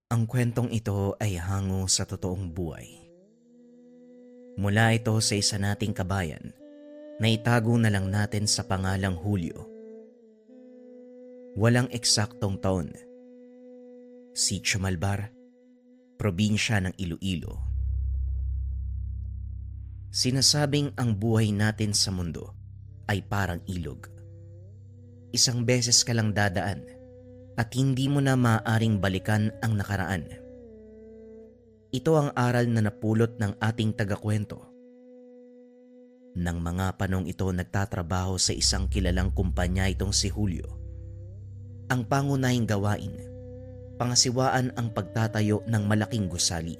Ang kwentong ito ay hango sa totoong buhay. Mula ito sa isa nating kabayan na itago na lang natin sa pangalang Julio. Walang eksaktong taon. Sitio Malbar, probinsya ng Iloilo. Sinasabing ang buhay natin sa mundo ay parang ilog. Isang beses ka lang dadaan at hindi mo na maaaring balikan ang nakaraan. Ito ang aral na napulot ng ating tagakwento. Nang mga panong ito nagtatrabaho sa isang kilalang kumpanya itong si Julio. Ang pangunahing gawain, pangasiwaan ang pagtatayo ng malaking gusali.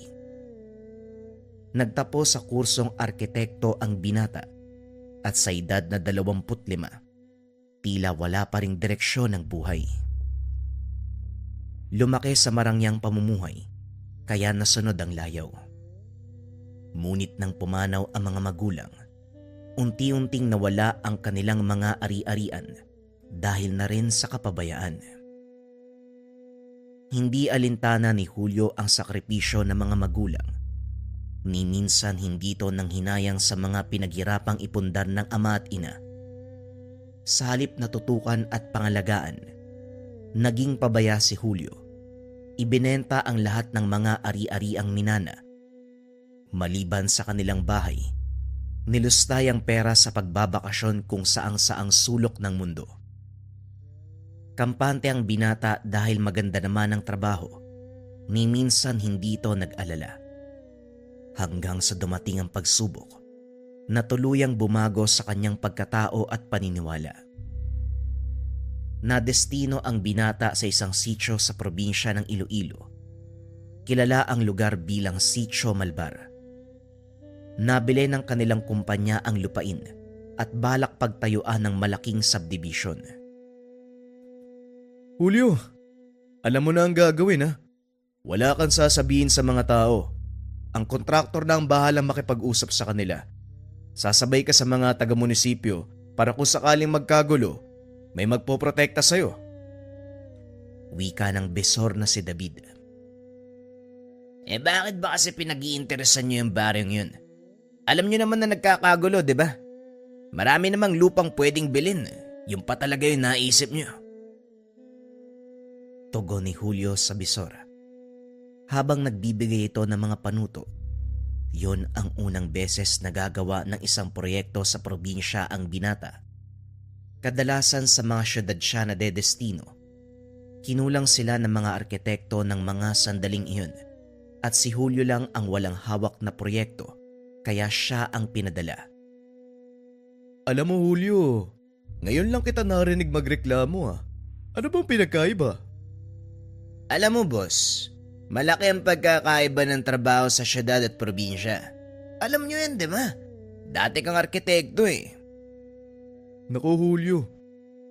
Nagtapos sa kursong arkitekto ang binata at sa edad na 25, tila wala pa ring direksyon ng buhay. Lumaki sa marangyang pamumuhay, kaya nasunod ang layaw. Ngunit nang pumanaw ang mga magulang, unti-unting nawala ang kanilang mga ari-arian dahil na rin sa kapabayaan. Hindi alintana ni Julio ang sakripisyo ng mga magulang, ni minsan hindi ito nang hinayang sa mga pinaghirapang ipundar ng ama at ina. Sa halip na tutukan at pangalagaan, naging pabaya si Julio. Ibinenta ang lahat ng mga ari-ariang minana. Maliban sa kanilang bahay, nilustay ang pera sa pagbabakasyon kung saang-saang sulok ng mundo. Kampante ang binata dahil maganda naman ang trabaho, ni minsan hindi ito nag-alala. Hanggang sa dumating ang pagsubok na tuluyang bumago sa kanyang pagkatao at paniniwala. Nadestino ang binata sa isang sitio sa probinsya ng Iloilo. Kilala ang lugar bilang Sitio Malbar. Nabili ng kanilang kumpanya ang lupain at balak pagtayuan ng malaking subdivision. Julio, alam mo na ang gagawin ha. Wala kang sasabihin sa mga tao. Ang kontraktor na ang bahalang makipag-usap sa kanila. Sasabay ka sa mga taga-munisipyo para kung sakaling magkagulo, may magpoprotekta sa'yo. Wika ng besor na si David. Bakit ba kasi pinag-iinteresan niyo yung baryong yun? Alam niyo naman na nagkakagulo, di ba? Marami namang lupang pwedeng bilhin. Yung pa talaga yung naisip niyo. Tugon ni Julio sa bisor. Habang nagbibigay ito ng mga panuto, yon ang unang beses nagagawa ng isang proyekto sa probinsya ang binata. Kadalasan sa mga syudad siya na dedestino. Kinulang sila ng mga arkitekto ng mga sandaling iyon at si Julio lang ang walang hawak na proyekto kaya siya ang pinadala. Alam mo Julio, ngayon lang kita narinig magreklamo ha. Ano bang pinagkaiba? Alam mo boss, malaki ang pagkakaiba ng trabaho sa syudad at probinsya. Alam niyo yan, di ba? Dati kang arkitekto eh. Naku Julio,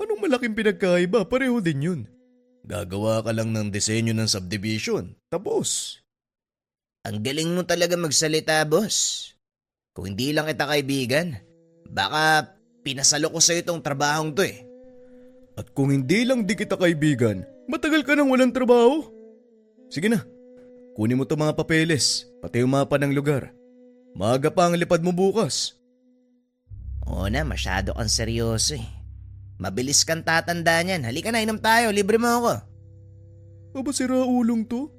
anong malaking pinagkaiba? Pareho din yun. Gagawa ka lang ng disenyo ng subdivision. Tapos. Ang galing mo talaga magsalita, boss. Kung hindi lang kita kaibigan, baka pinasalo ko sa'yo itong trabahong to eh. At kung hindi lang di kita kaibigan, matagal ka nang walang trabaho. Sige na, kunin mo to mga papeles, pati yung mapa ng lugar. Maaga pa ang lipad mo bukas. Oo na, masyado kang seryoso eh. Mabilis kang tatanda niyan. Halika na, inom tayo. Libre mo ako. Aba sira ulong to?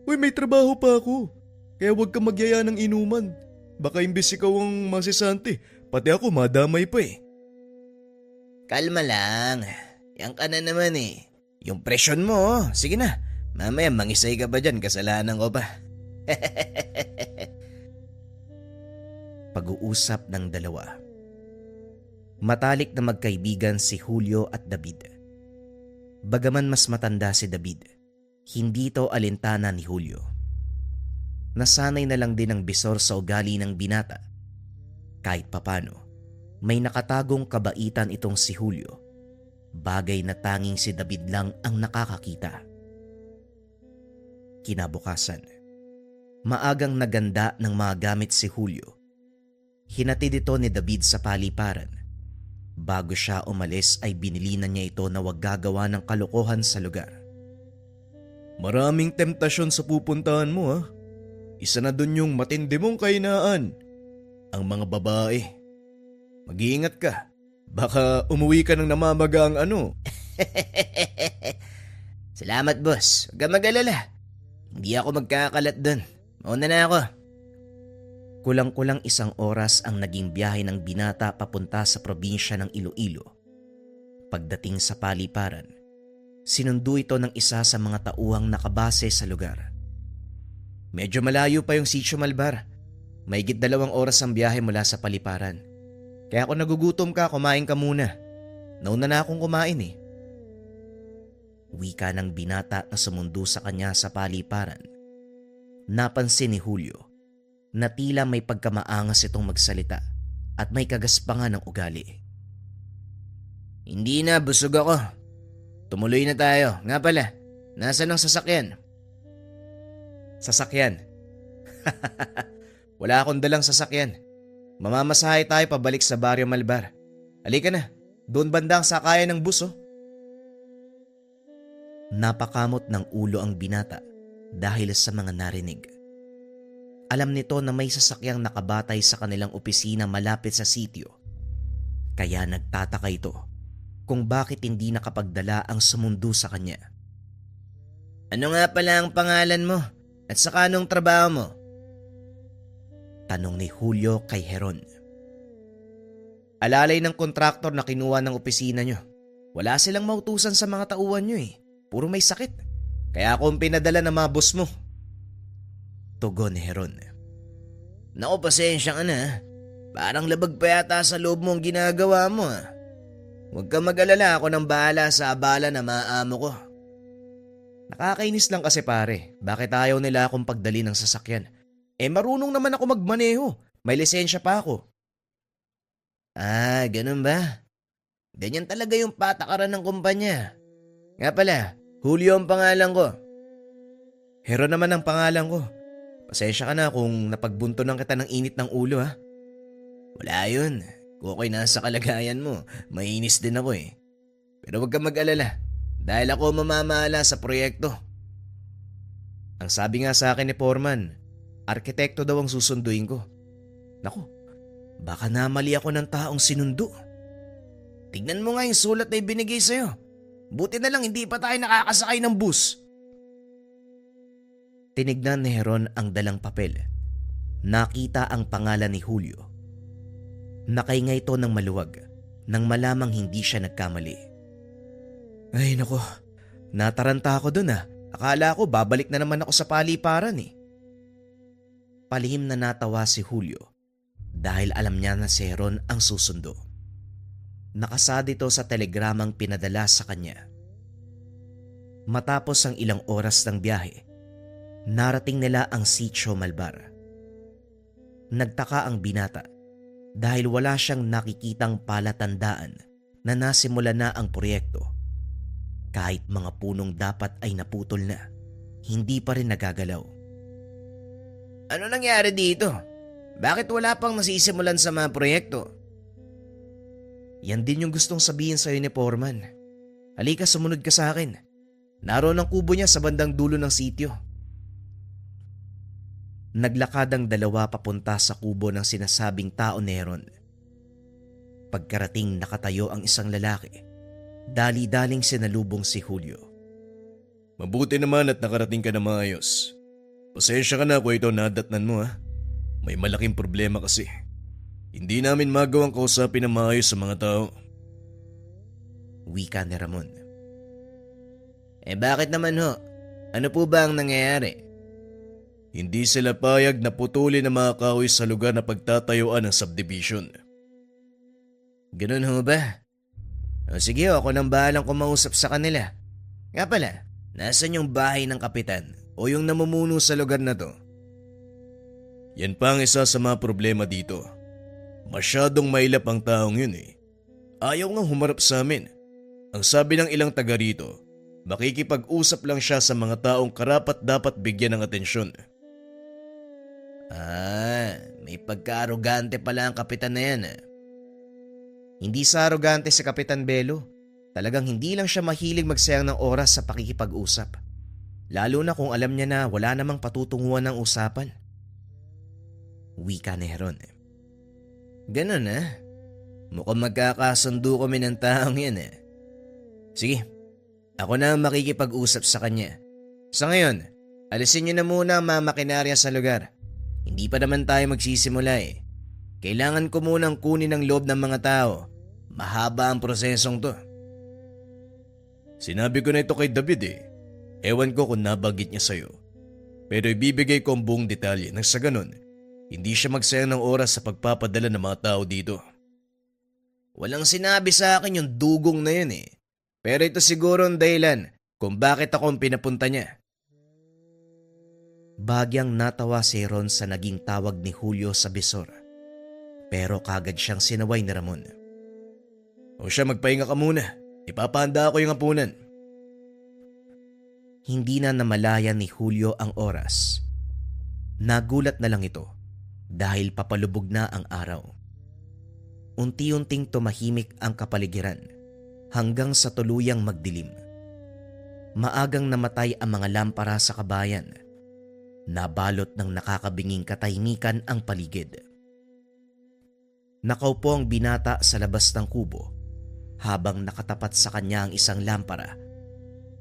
Uy, may trabaho pa ako. Kaya huwag kang magyaya ng inuman. Baka imbis ikaw ang masisante, pati ako madamay pa eh. Kalma lang. Yan ka na naman eh. Yung presyon mo, oh. Sige na. Mamaya mangisay ka ba dyan? Kasalanan ko pa. Pag-uusap ng dalawa. Matalik na magkaibigan si Julio at David. Bagaman mas matanda si David, hindi ito alintana ni Julio. Nasanay na lang din ang bisor sa ugali ng binata. Kahit papano, may nakatagong kabaitan itong si Julio. Bagay na tanging si David lang ang nakakakita. Kinabukasan, maagang naganda ng mga gamit si Julio. Hinatid ito ni David sa paliparan. Bago siya umalis ay binili na niya ito na wag gagawa ng kalokohan sa lugar. Maraming temptasyon sa pupuntahan mo ha. Isa na dun yung matindi mong kahinaan. Ang mga babae. Mag-iingat ka. Baka umuwi ka ng namamaga ang ano. Salamat boss, huwag ka mag-alala. Hindi ako magkakalat dun. Mauna na ako. Kulang-kulang 1 oras ang naging biyahe ng binata papunta sa probinsya ng Iloilo. Pagdating sa paliparan, sinundo ito ng isa sa mga tauhang nakabase sa lugar. Medyo malayo pa yung Sitio Malbar. Mahigit 2 oras ang biyahe mula sa paliparan. Kaya kung nagugutom ka, kumain ka muna. Nauna na akong kumain eh. Wika ng binata na sumundo sa kanya sa paliparan. Napansin ni Julio na tila may pagkamaangas itong magsalita at may kagaspangan ng ugali. Hindi na, busog ako. Tumuloy na tayo. Nga pala, nasaan ang sasakyan? Sasakyan? Wala akong dalang sasakyan. Mamamasahe tayo pabalik sa Barrio Malbar. Halika na, doon banda ang sakayan ng bus oh. Napakamot ng ulo ang binata dahil sa mga narinig. Alam nito na may sasakyang nakabatay sa kanilang opisina malapit sa sitio. Kaya nagtataka ito kung bakit hindi nakapagdala ang sumundo sa kanya. Ano nga pala ang pangalan mo? At saka anong trabaho mo? Tanong ni Julio kay Heron. Alalay ng kontraktor na kinuha ng opisina nyo. Wala silang mautusan sa mga tauhan nyo eh. Puro may sakit. Kaya akong pinadala ng mga boss mo. Tugon ni Heron. Naku, pasensya ka na. Parang labag pa yata sa loob mo ang ginagawa mo. Huwag ka mag-alala, ako nang bahala sa abala na maamo ko. Nakakainis lang kasi pare. Bakit ayaw nila akong pagdali ng sasakyan? Marunong naman ako magmaneho. May lisensya pa ako. Ah, ganun ba? Ganyan talaga yung patakaran ng kumpanya. Nga pala, Julio ang pangalan ko. Heron naman ang pangalan ko. Pasensya ka na kung napagbuntunan kita ng init ng ulo ha. Wala yun. Kung ako'y nasa kalagayan mo, mainis din ako eh. Pero huwag ka mag-alala. Dahil ako mamamahala sa proyekto. Ang sabi nga sa akin ni Foreman, arkitekto daw ang susunduin ko. Naku, baka namali ako ng taong sinundo. Tignan mo nga yung sulat na ibinigay sa'yo. Buti na lang hindi pa tayo nakakasakay ng bus. Tinignan ni Heron ang dalang papel. Nakita ang pangalan ni Julio. Nakahinga ito ng maluwag nang malamang hindi siya nagkamali. Ay nako, nataranta ako dun ah. Akala ko babalik na naman ako sa paliparan eh. Palihim na natawa si Julio dahil alam niya na si Heron ang susundo. Nakasad ito sa telegramang pinadala sa kanya. Matapos ang ilang oras ng biyahe, narating nila ang Sitio Malbar. Nagtaka ang binata dahil wala siyang nakikitang palatandaan na nasimula na ang proyekto. Kahit mga punong dapat ay naputol na, hindi pa rin nagagalaw. Ano nangyari dito? Bakit wala pang nasisimulan sa mga proyekto? Yan din yung gustong sabihin sa'yo ni Foreman. Halika, sumunod ka sa akin. Naroon ang kubo niya sa bandang dulo ng sitio. Naglakad ang dalawa papunta sa kubo ng sinasabing tao ni Heron. Pagkarating nakatayo ang isang lalaki. Dali-daling sinalubong si Julio. Mabuti naman at nakarating ka na maayos. Pasensya ka na kung ito nadatnan mo ha. May malaking problema kasi. Hindi namin magawang kausapin na maayos sa mga tao. Wika ni Ramon. Bakit naman ho? Ano po ba ang nangyayari? Hindi sila payag na putulin ang mga kahoy sa lugar na pagtatayuan ng subdivision. Ganun ho ba? O sige, ako nang bahalang kumausap sa kanila. Nga pala, nasan yung bahay ng kapitan o yung namumuno sa lugar na to? Yan pa ang isa sa mga problema dito. Masyadong mailap ang taong yun eh. Ayaw nga humarap sa amin. Ang sabi ng ilang taga rito, makikipag-usap lang siya sa mga taong karapat dapat bigyan ng atensyon. May pagka-arogante pala ang kapitan na yan. Hindi sa arogante si Kapitan Belo. Talagang hindi lang siya mahilig magsayang ng oras sa pakikipag-usap. Lalo na kung alam niya na wala namang patutunguhan ng usapan. Wika ni Heron. Ganun Mukhang magkakasundo kami ng taong yan Sige, ako na ang makikipag-usap sa kanya. Sa ngayon, alisin niyo na muna ang mga makinarya sa lugar. Hindi pa naman tayo magsisimula Kailangan ko munang kunin ang loob ng mga tao. Mahaba ang prosesong to. Sinabi ko na ito kay David Ewan ko kung nabanggit niya sa'yo. Pero ibibigay ko ang buong detalye nang sa ganun, hindi siya magsayang ng oras sa pagpapadala ng mga tao dito. Walang sinabi sa akin yung dugong na yun Pero ito siguro ang dahilan kung bakit ako ang pinapunta niya. Bagyang natawa si Heron sa naging tawag ni Julio sa bisor. Pero kagad siyang sinaway ni Ramon. O siya, magpahinga ka muna. Ipapahanda ako yung hapunan. Hindi na namalayan ni Julio ang oras. Nagulat na lang ito dahil papalubog na ang araw. Unti-unting tumahimik ang kapaligiran hanggang sa tuluyang magdilim. Maagang namatay ang mga lampara sa kabayan. Nabalot ng nakakabinging katahimikan ang paligid. Nakaupo ang binata sa labas ng kubo habang nakatapat sa kanya ang isang lampara.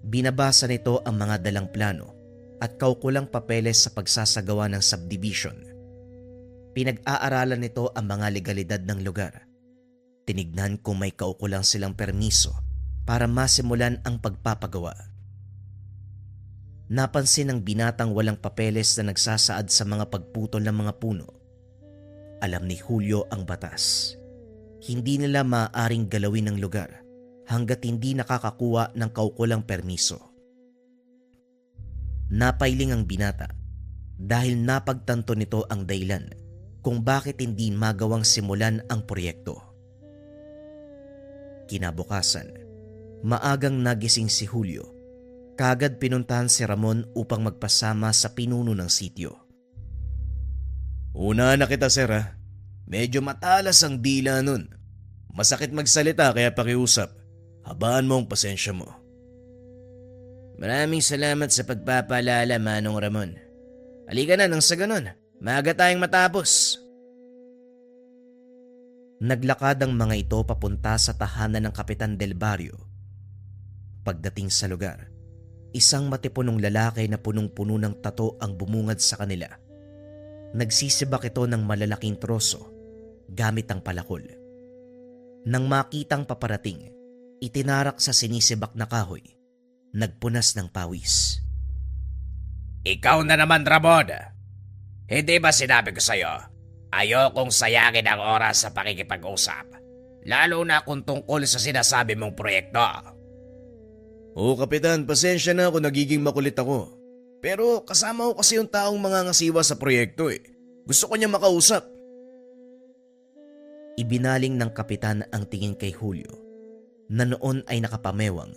Binabasa nito ang mga dalang plano at kaukulang papeles sa pagsasagawa ng subdivision. Pinag-aaralan nito ang mga legalidad ng lugar. Tinignan kung may kaukulang silang permiso para masimulan ang pagpapagawa. Napansin ng binatang walang papeles na nagsasaad sa mga pagputol ng mga puno. Alam ni Julio ang batas. Hindi nila maaaring galawin ang lugar hanggat hindi nakakakuha ng kaukulang permiso. Napailing ang binata dahil napagtanto nito ang dahilan kung bakit hindi magawang simulan ang proyekto. Kinabukasan, maagang nagising si Julio. Kagad pinuntahan si Ramon upang magpasama sa pinuno ng sitio. Una na kita, sir Medyo matalas ang dila nun. Masakit magsalita kaya pakiusap. Habaan mo ang pasensya mo. Maraming salamat sa pagpapaalala, Manong Ramon. Halika na nang sa ganun. Maaga tayong matapos. Naglakad ang mga ito papunta sa tahanan ng Kapitan Del Barrio. Pagdating sa lugar, isang matipunong lalaki na punong-puno ng tato ang bumungad sa kanila. Nagsisibak ito ng malalaking troso gamit ang palakol. Nang makitang paparating, itinarak sa sinisibak na kahoy. Nagpunas ng pawis. Ikaw na naman, Ramon. Hindi ba sinabi ko sa'yo, ayokong sayangin ang oras sa pakikipag-usap, lalo na kung tungkol sa sinasabi mong proyekto. Oo, Kapitan, pasensya na kung nagiging makulit ako. Pero kasama ko kasi yung taong mangangasiwa sa proyekto Gusto ko niya makausap. Ibinaling ng kapitan ang tingin kay Julio na noon ay nakapamewang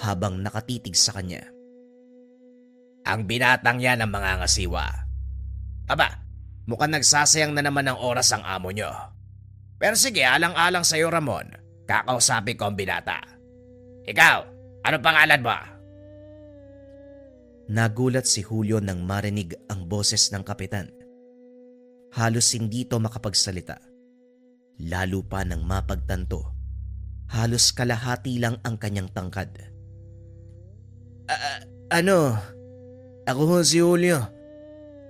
habang nakatitig sa kanya. Ang binatang yan ang mangangasiwa. Aba, mukhang nagsasayang na naman ng oras ang amo nyo. Pero sige, alang-alang sa'yo, Ramon. Kakausapin ko ang binata. Ikaw, ano pangalan mo? Nagulat si Julio nang marinig ang boses ng kapitan. Halos hindi ito makapagsalita. Lalo pa nang mapagtanto, halos kalahati lang ang kanyang tangkad. Ako ho si Julio.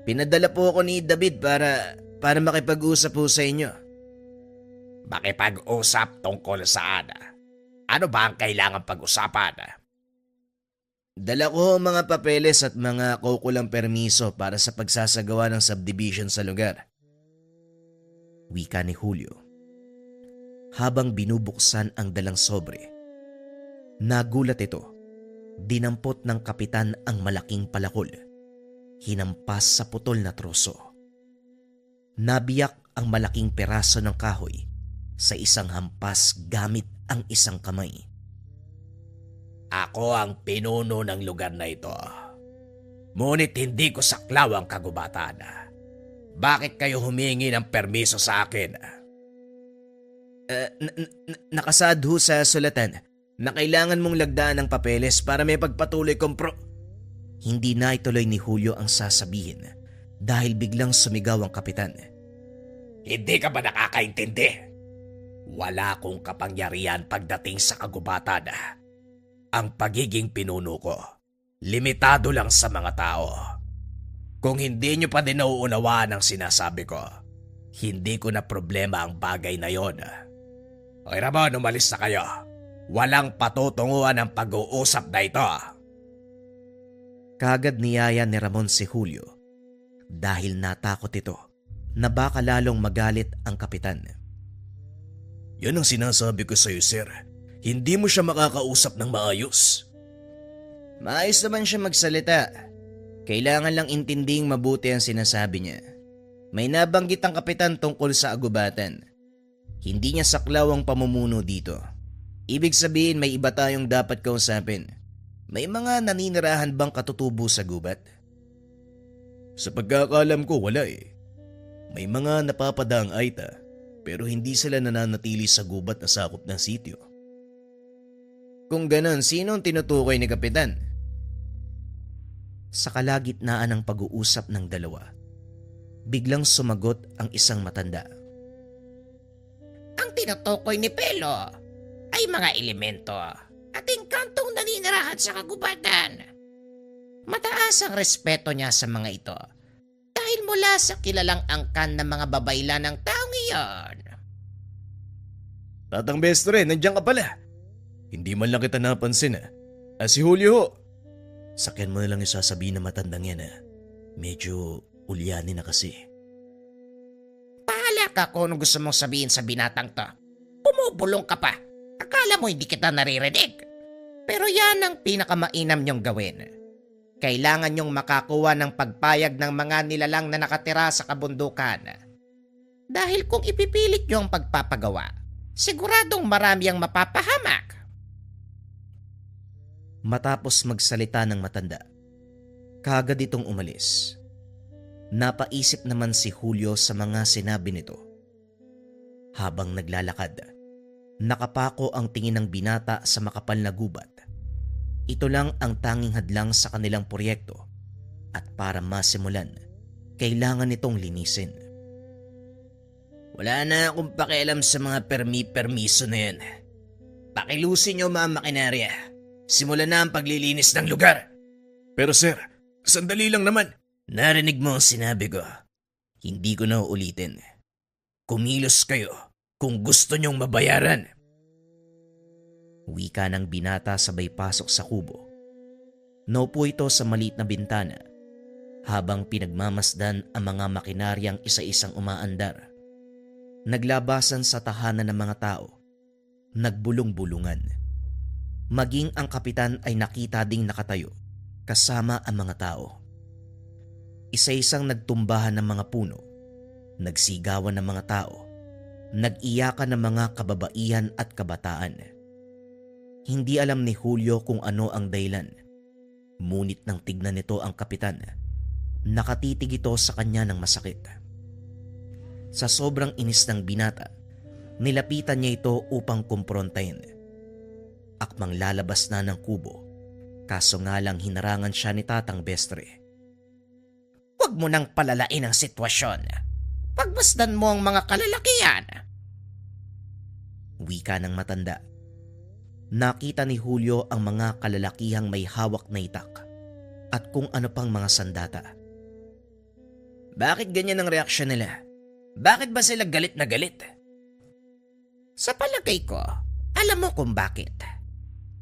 Pinadala po ako ni David para makipag-usap po sa inyo. Makipag-usap tungkol saan? Ano ba ang kailangan pag-usapan? Dala ko ang mga papeles at mga kaukulang permiso para sa pagsasagawa ng subdivision sa lugar. Wika ni Julio. Habang binubuksan ang dalang sobre, nagulat ito. Dinampot ng kapitan ang malaking palakol. Hinampas sa putol na troso. Nabiyak ang malaking peraso ng kahoy sa isang hampas gamit ang isang kamay. Ako ang pinuno ng lugar na ito. Ngunit hindi ko saklaw ang kagubatan. Bakit kayo humingi ng permiso sa akin? Nakasaad ho sa sulatan na kailangan mong lagdaan ng papeles para may pagpatuloy Hindi na ituloy ni Julio ang sasabihin dahil biglang sumigaw ang kapitan. Hindi ka ba nakakaintindi? Wala akong kapangyarihan pagdating sa kagubatan. Ang pagiging pinuno ko, limitado lang sa mga tao. Kung hindi nyo pa din nauunawaan ang sinasabi ko, hindi ko na problema ang bagay na yon. Okay Ramon, umalis na kayo. Walang patutunguhan ang pag-uusap na ito. Kagad niyaya ni Ramon si Julio dahil natakot ito na baka lalong magalit ang kapitan. Yan ang sinasabi ko sa'yo, sir. Hindi mo siya makakausap ng maayos. Maayos naman siya magsalita. Kailangan lang intinding mabuti ang sinasabi niya. May nabanggit ang kapitan tungkol sa agubatan. Hindi niya saklaw ang pamumuno dito. Ibig sabihin may iba tayong dapat kausapin. May mga naninirahan bang katutubo sa gubat? Sa pagkakalam ko, wala eh. May mga napapadaang aita, pero hindi sila nananatili sa gubat na sakop ng sityo. Kung ganon, sino ang tinutukoy ni kapitan? Sa kalagitnaan ng pag-uusap ng dalawa, biglang sumagot ang isang matanda. Ang tinutukoy ni Pelo ay mga elemento at engkantong naninirahan sa kagubatan. Mataas ang respeto niya sa mga ito dahil mula sa kilalang angkan ng mga babayla ng taong iyon. Tatang Bestre, nandiyan ka pala. Hindi man lang kita napansin si Julio ho. Sakyan mo na lang yung sasabihin na matandang yan Medyo ulyanin na kasi. Bahala ka kung ano gusto mong sabihin sa binatang to. Bumubulong ka pa. Akala mo hindi kita naririnig. Pero yan ang pinakamainam niyong gawin. Kailangan niyong makakuha ng pagpayag ng mga nilalang na nakatira sa kabundukan. Dahil kung ipipilit niyo ang pagpapagawa, siguradong marami ang mapapahamak. Matapos magsalita ng matanda, kagad itong umalis. Napaisip naman si Julio sa mga sinabi nito. Habang naglalakad, nakapako ang tingin ng binata sa makapal na gubat. Ito lang ang tanging hadlang sa kanilang proyekto at para masimulan, kailangan nitong linisin. Wala na akong pakialam sa mga permiso na yan. Pakilusin niyo mga makinarya. Simulan na ang paglilinis ng lugar. Pero sir, sandali lang naman. Narinig mo ang sinabi ko. Hindi ko na uulitin. Kumilos kayo kung gusto niyong mabayaran. Wika ng binata sabay pasok sa kubo. Naupo ito sa maliit na bintana habang pinagmamasdan ang mga makinaryang isa-isang umaandar. Naglabasan sa tahanan ng mga tao. Nagbulong-bulungan. Maging ang kapitan ay nakita ding nakatayo kasama ang mga tao. Isa-isang nagtumbahan ng mga puno, nagsigawan ng mga tao, nag-iyakan ng mga kababaihan at kabataan. Hindi alam ni Julio kung ano ang dahilan. Ngunit nang tignan nito ang kapitan, nakatitig ito sa kanya ng masakit. Sa sobrang inis ng binata, nilapitan niya ito upang kumprontahin. Akmang lalabas na ng kubo, kaso nga lang hinarangan siya ni Tatang Bestre. Huwag mo nang palalain ang sitwasyon. Pagmasdan mo ang mga kalalakihan. Wika ng matanda. Nakita ni Julio ang mga kalalakihang may hawak na itak at kung ano pang mga sandata. Bakit ganyan ang reaksyon nila? Bakit ba sila galit na galit? Sa palagay ko, alam mo kung bakit.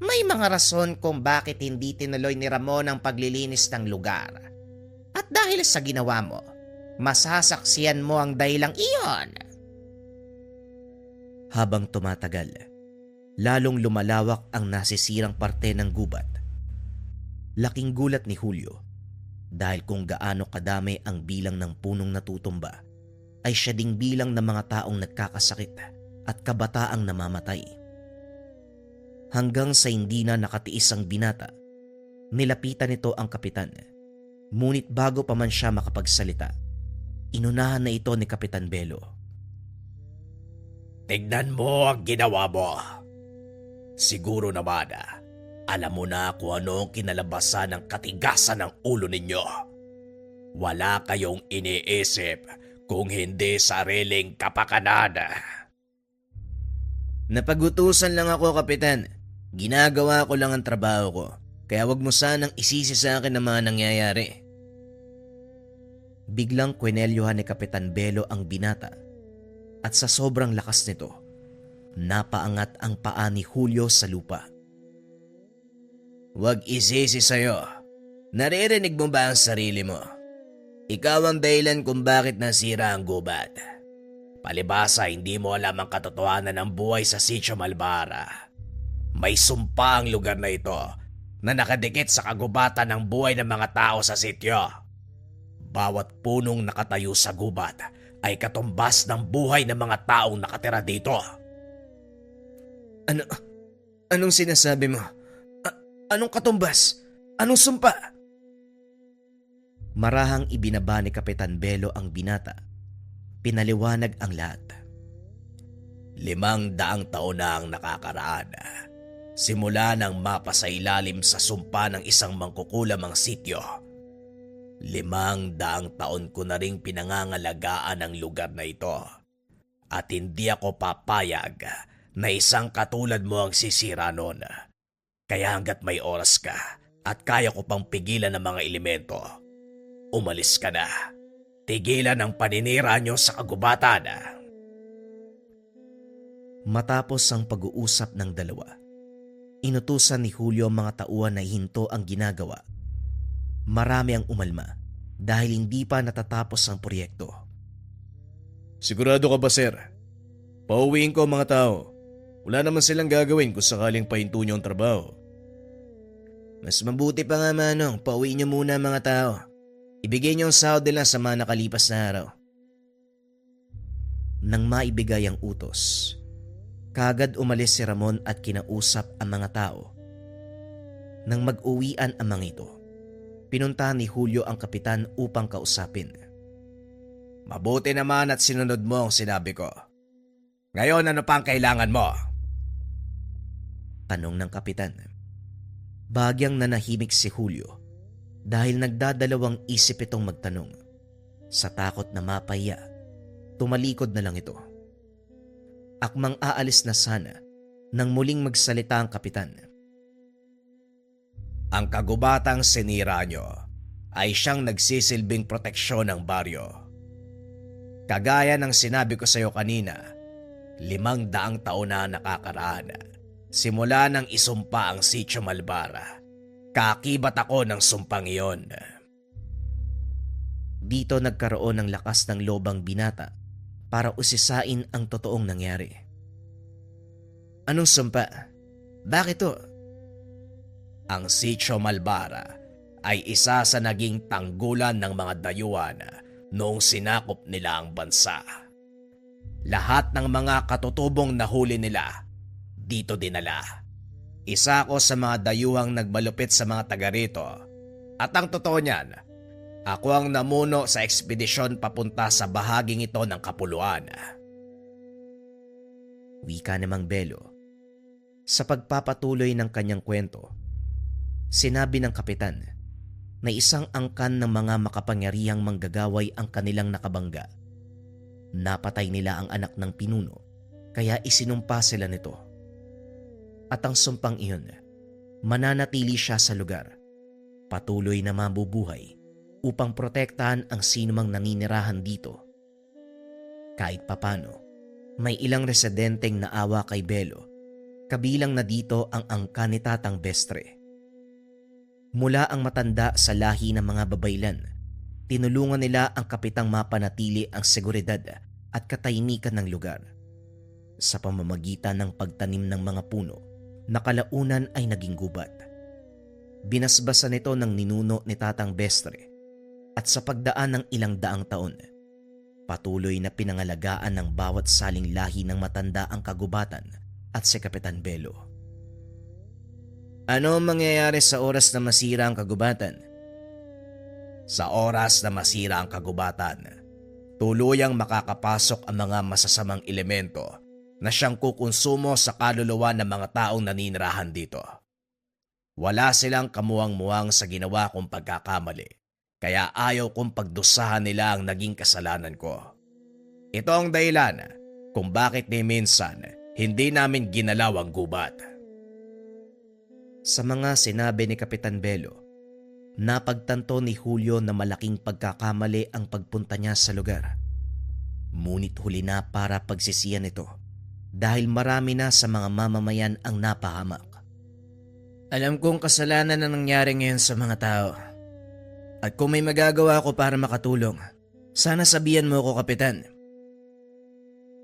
May mga rason kung bakit hindi tinuloy ni Ramon ang paglilinis ng lugar. At dahil sa ginawa mo, masasaksiyan mo ang dahilang iyon. Habang tumatagal, lalong lumalawak ang nasisirang parte ng gubat. Laking gulat ni Julio dahil kung gaano kadami ang bilang ng punong natutumba ay siya ding bilang ng mga taong nagkakasakit at kabataang namamatay. Hanggang sa hindi na nakatiis ang binata, nilapitan nito ang kapitan. Ngunit bago pa man siya makapagsalita, inunahan na ito ni Kapitan Belo. Tignan mo ang ginawa mo. Siguro naman Alam mo na kung ano ang kinalabasan ng katigasan ng ulo ninyo. Wala kayong iniisip kung hindi sariling kapakanan. Napagutusan lang ako, Kapitan. Ginagawa ko lang ang trabaho ko. Kaya wag mo sanang isisi sa akin ang mga nangyayari. Biglang kwenelyohan ni Kapitan Belo ang binata at sa sobrang lakas nito, napaangat ang paa ni Julio sa lupa. Huwag isisi sa'yo. Naririnig mo ba ang sarili mo? Ikaw ang dahilan kung bakit nasira ang gubat. Palibasa hindi mo alam ang katotohanan ng buhay sa Sitio Malbara. May sumpa ang lugar na ito na nakadikit sa kagubatan ng buhay ng mga tao sa sityo. Bawat punong nakatayo sa gubat ay katumbas ng buhay ng mga taong nakatira dito. Anong sinasabi mo? Anong katumbas? Anong sumpa? Marahang ibinaba ni Kapitan Belo ang binata. Pinaliwanag ang lahat. 500 taon na ang nakakaraan. Simula nang mapasailalim sa sumpa ng isang mangkukulamang sityo. 500 taon ko na ring pinangangalagaan ang lugar na ito. At hindi ako papayag na isang katulad mo ang sisira nun. Kaya hanggat may oras ka at kaya ko pang pigilan ng mga elemento, umalis ka na. Tigilan ang paninira nyo sa kagubatan. Matapos ang pag-uusap ng dalawa, inutusan ni Julio ang mga tauhan na ihinto ang ginagawa. Marami ang umalma dahil hindi pa natatapos ang proyekto. Sigurado ka ba, sir? Pauwiin ko ang mga tao. Wala naman silang gagawin kung sakaling pahinto nyo ang trabaho. Mas mabuti pa nga, Manong, pauwiin niyo muna ang mga tao. Ibigay niyo ang sahod nila sa mga nakalipas na araw. Nang maibigay ang utos, kaagad umalis si Ramon at kinausap ang mga tao. Nang mag-uwian ang mga ito, pinuntahan ni Julio ang kapitan upang kausapin. Mabuti naman at sinunod mo ang sinabi ko. Ngayon ano pang kailangan mo? Tanong ng kapitan. Bagyang nanahimik si Julio dahil nagdadalawang isip itong magtanong. Sa takot na mapahiya, tumalikod na lang ito. Akmang aalis na sana nang muling magsalita ang kapitan. Ang kagubatang sinira nyo ay siyang nagsisilbing proteksyon ng baryo. Kagaya ng sinabi ko sa iyo kanina, 500 taon na nakakaraan. Simula nang isumpa ang Sitio Malbara, kakibat ako ng sumpang iyon. Dito nagkaroon ng lakas ng loob ang binata para usisain ang totoong nangyari. Anong sumpa? Bakit to? Ang Sitio Malbara ay isa sa naging tanggulan ng mga dayuhan noong sinakop nila ang bansa. Lahat ng mga katutubong nahuli nila dito dinala. Isa ako sa mga dayuhang nagmalupit sa mga taga rito. At ang totoo niyan, ako ang namuno sa ekspedisyon papunta sa bahaging ito ng kapuluan. Wika namang Belo. Sa pagpapatuloy ng kanyang kwento, sinabi ng kapitan na isang angkan ng mga makapangyarihang manggagaway ang kanilang nakabangga. Napatay nila ang anak ng pinuno, kaya isinumpa sila nito. At ang sumpang iyon, mananatili siya sa lugar, patuloy na mabubuhay upang protektahan ang sinumang naninirahan dito. Kahit papano, may ilang residenteng naawa kay Belo, kabilang na dito ang angkan ni Tatang Bestre. Mula ang matanda sa lahi ng mga babaylan, tinulungan nila ang kapitang mapanatili ang seguridad at katahimikan ng lugar. Sa pamamagitan ng pagtanim ng mga puno, na kalaunan ay naging gubat. Binasbasan nito ng ninuno ni Tatang Bestre at sa pagdaan ng ilang daang taon, patuloy na pinangalagaan ng bawat saling lahi ng matanda ang kagubatan at si Kapitan Belo. Ano ang mangyayari sa oras na masira ang kagubatan? Sa oras na masira ang kagubatan, tuluyang makakapasok ang mga masasamang elemento na siyang kukonsumo sa kaluluwa ng mga taong naninirahan dito. Wala silang kamuwang-muwang sa ginawa kong pagkakamali, kaya ayaw kong pagdusahan nila ang naging kasalanan ko. Ito ang dahilan kung bakit ni minsan hindi namin ginalaw ang gubat. Sa mga sinabi ni Kapitan Belo, napagtanto ni Julio na malaking pagkakamali ang pagpunta niya sa lugar. Ngunit huli na para pagsisiyan ito dahil marami na sa mga mamamayan ang napahamak. Alam kong kasalanan na nangyari ngayon sa mga tao. At kung may magagawa ko para makatulong, sana sabihan mo ko, Kapitan.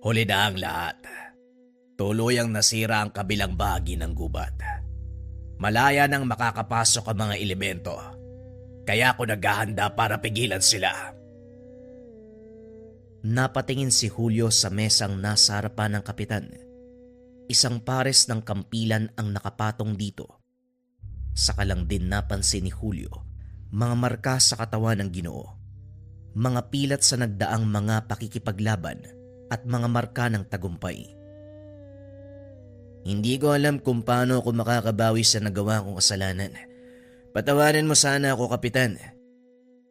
Huli na ang lahat. Tuluyang nasira ang kabilang bahagi ng gubat. Malaya nang makakapasok ang mga elemento. Kaya ako naghahanda para pigilan sila. Napatingin si Julio sa mesang nasa harapan ng kapitan. Isang pares ng kampilan ang nakapatong dito. Saka lang din napansin ni Julio mga marka sa katawan ng Ginoo, mga pilat sa nagdaang mga pakikipaglaban at mga marka ng tagumpay. Hindi ko alam kung paano ako makakabawi sa nagawa kong kasalanan. Patawarin mo sana ako, Kapitan.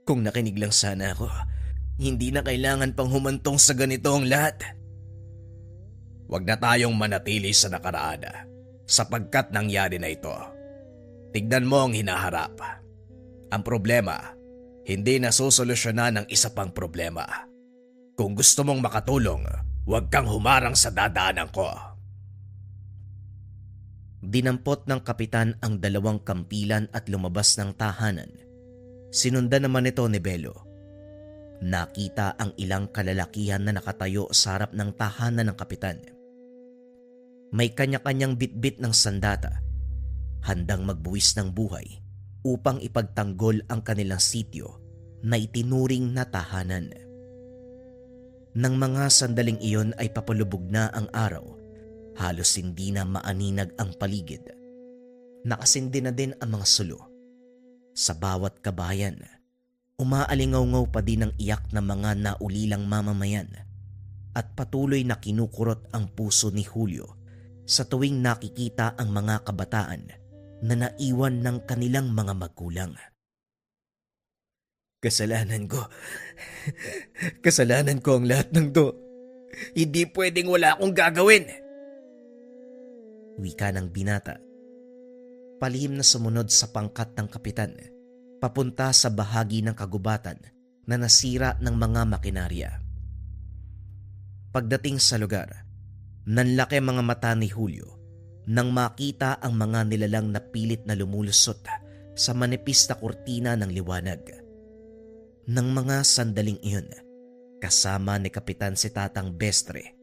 Kung nakinig lang sana ako, hindi na kailangan pang humantong sa ganito ang lahat. Huwag na tayong manatili sa nakaraan sapagkat nangyari na ito. Tignan mo ang hinaharap. Ang problema, hindi nasusolusyonan ng isa pang problema. Kung gusto mong makatulong, huwag kang humarang sa dadaanan ko. Dinampot ng kapitan ang dalawang kampilan at lumabas ng tahanan. Sinundan naman ito ni Belo. Nakita ang ilang kalalakihan na nakatayo sa harap ng tahanan ng kapitan. May kanya-kanyang bitbit ng sandata, handang magbuwis ng buhay upang ipagtanggol ang kanilang sityo na itinuring na tahanan. Nang mga sandaling iyon ay papalubog na ang araw, halos hindi na maaninag ang paligid. Nakasindi na din ang mga sulo. Sa bawat kabayan, umaalingaw-ngaw pa din ang iyak ng mga naulilang mamamayan at patuloy na kinukurot ang puso ni Julio sa tuwing nakikita ang mga kabataan na naiwan ng kanilang mga magulang. Kasalanan ko ang lahat ng to. Hindi pwedeng wala akong gagawin. Wika ng binata. Palihim na sumunod sa pangkat ng kapitan papunta sa bahagi ng kagubatan na nasira ng mga makinarya. Pagdating sa lugar, nanlaki mga mata ni Julio nang makita ang mga nilalang na pilit na lumulusot sa manipis na kurtina ng liwanag. Nang mga sandaling iyon, kasama ni Kapitan si Tatang Bestre,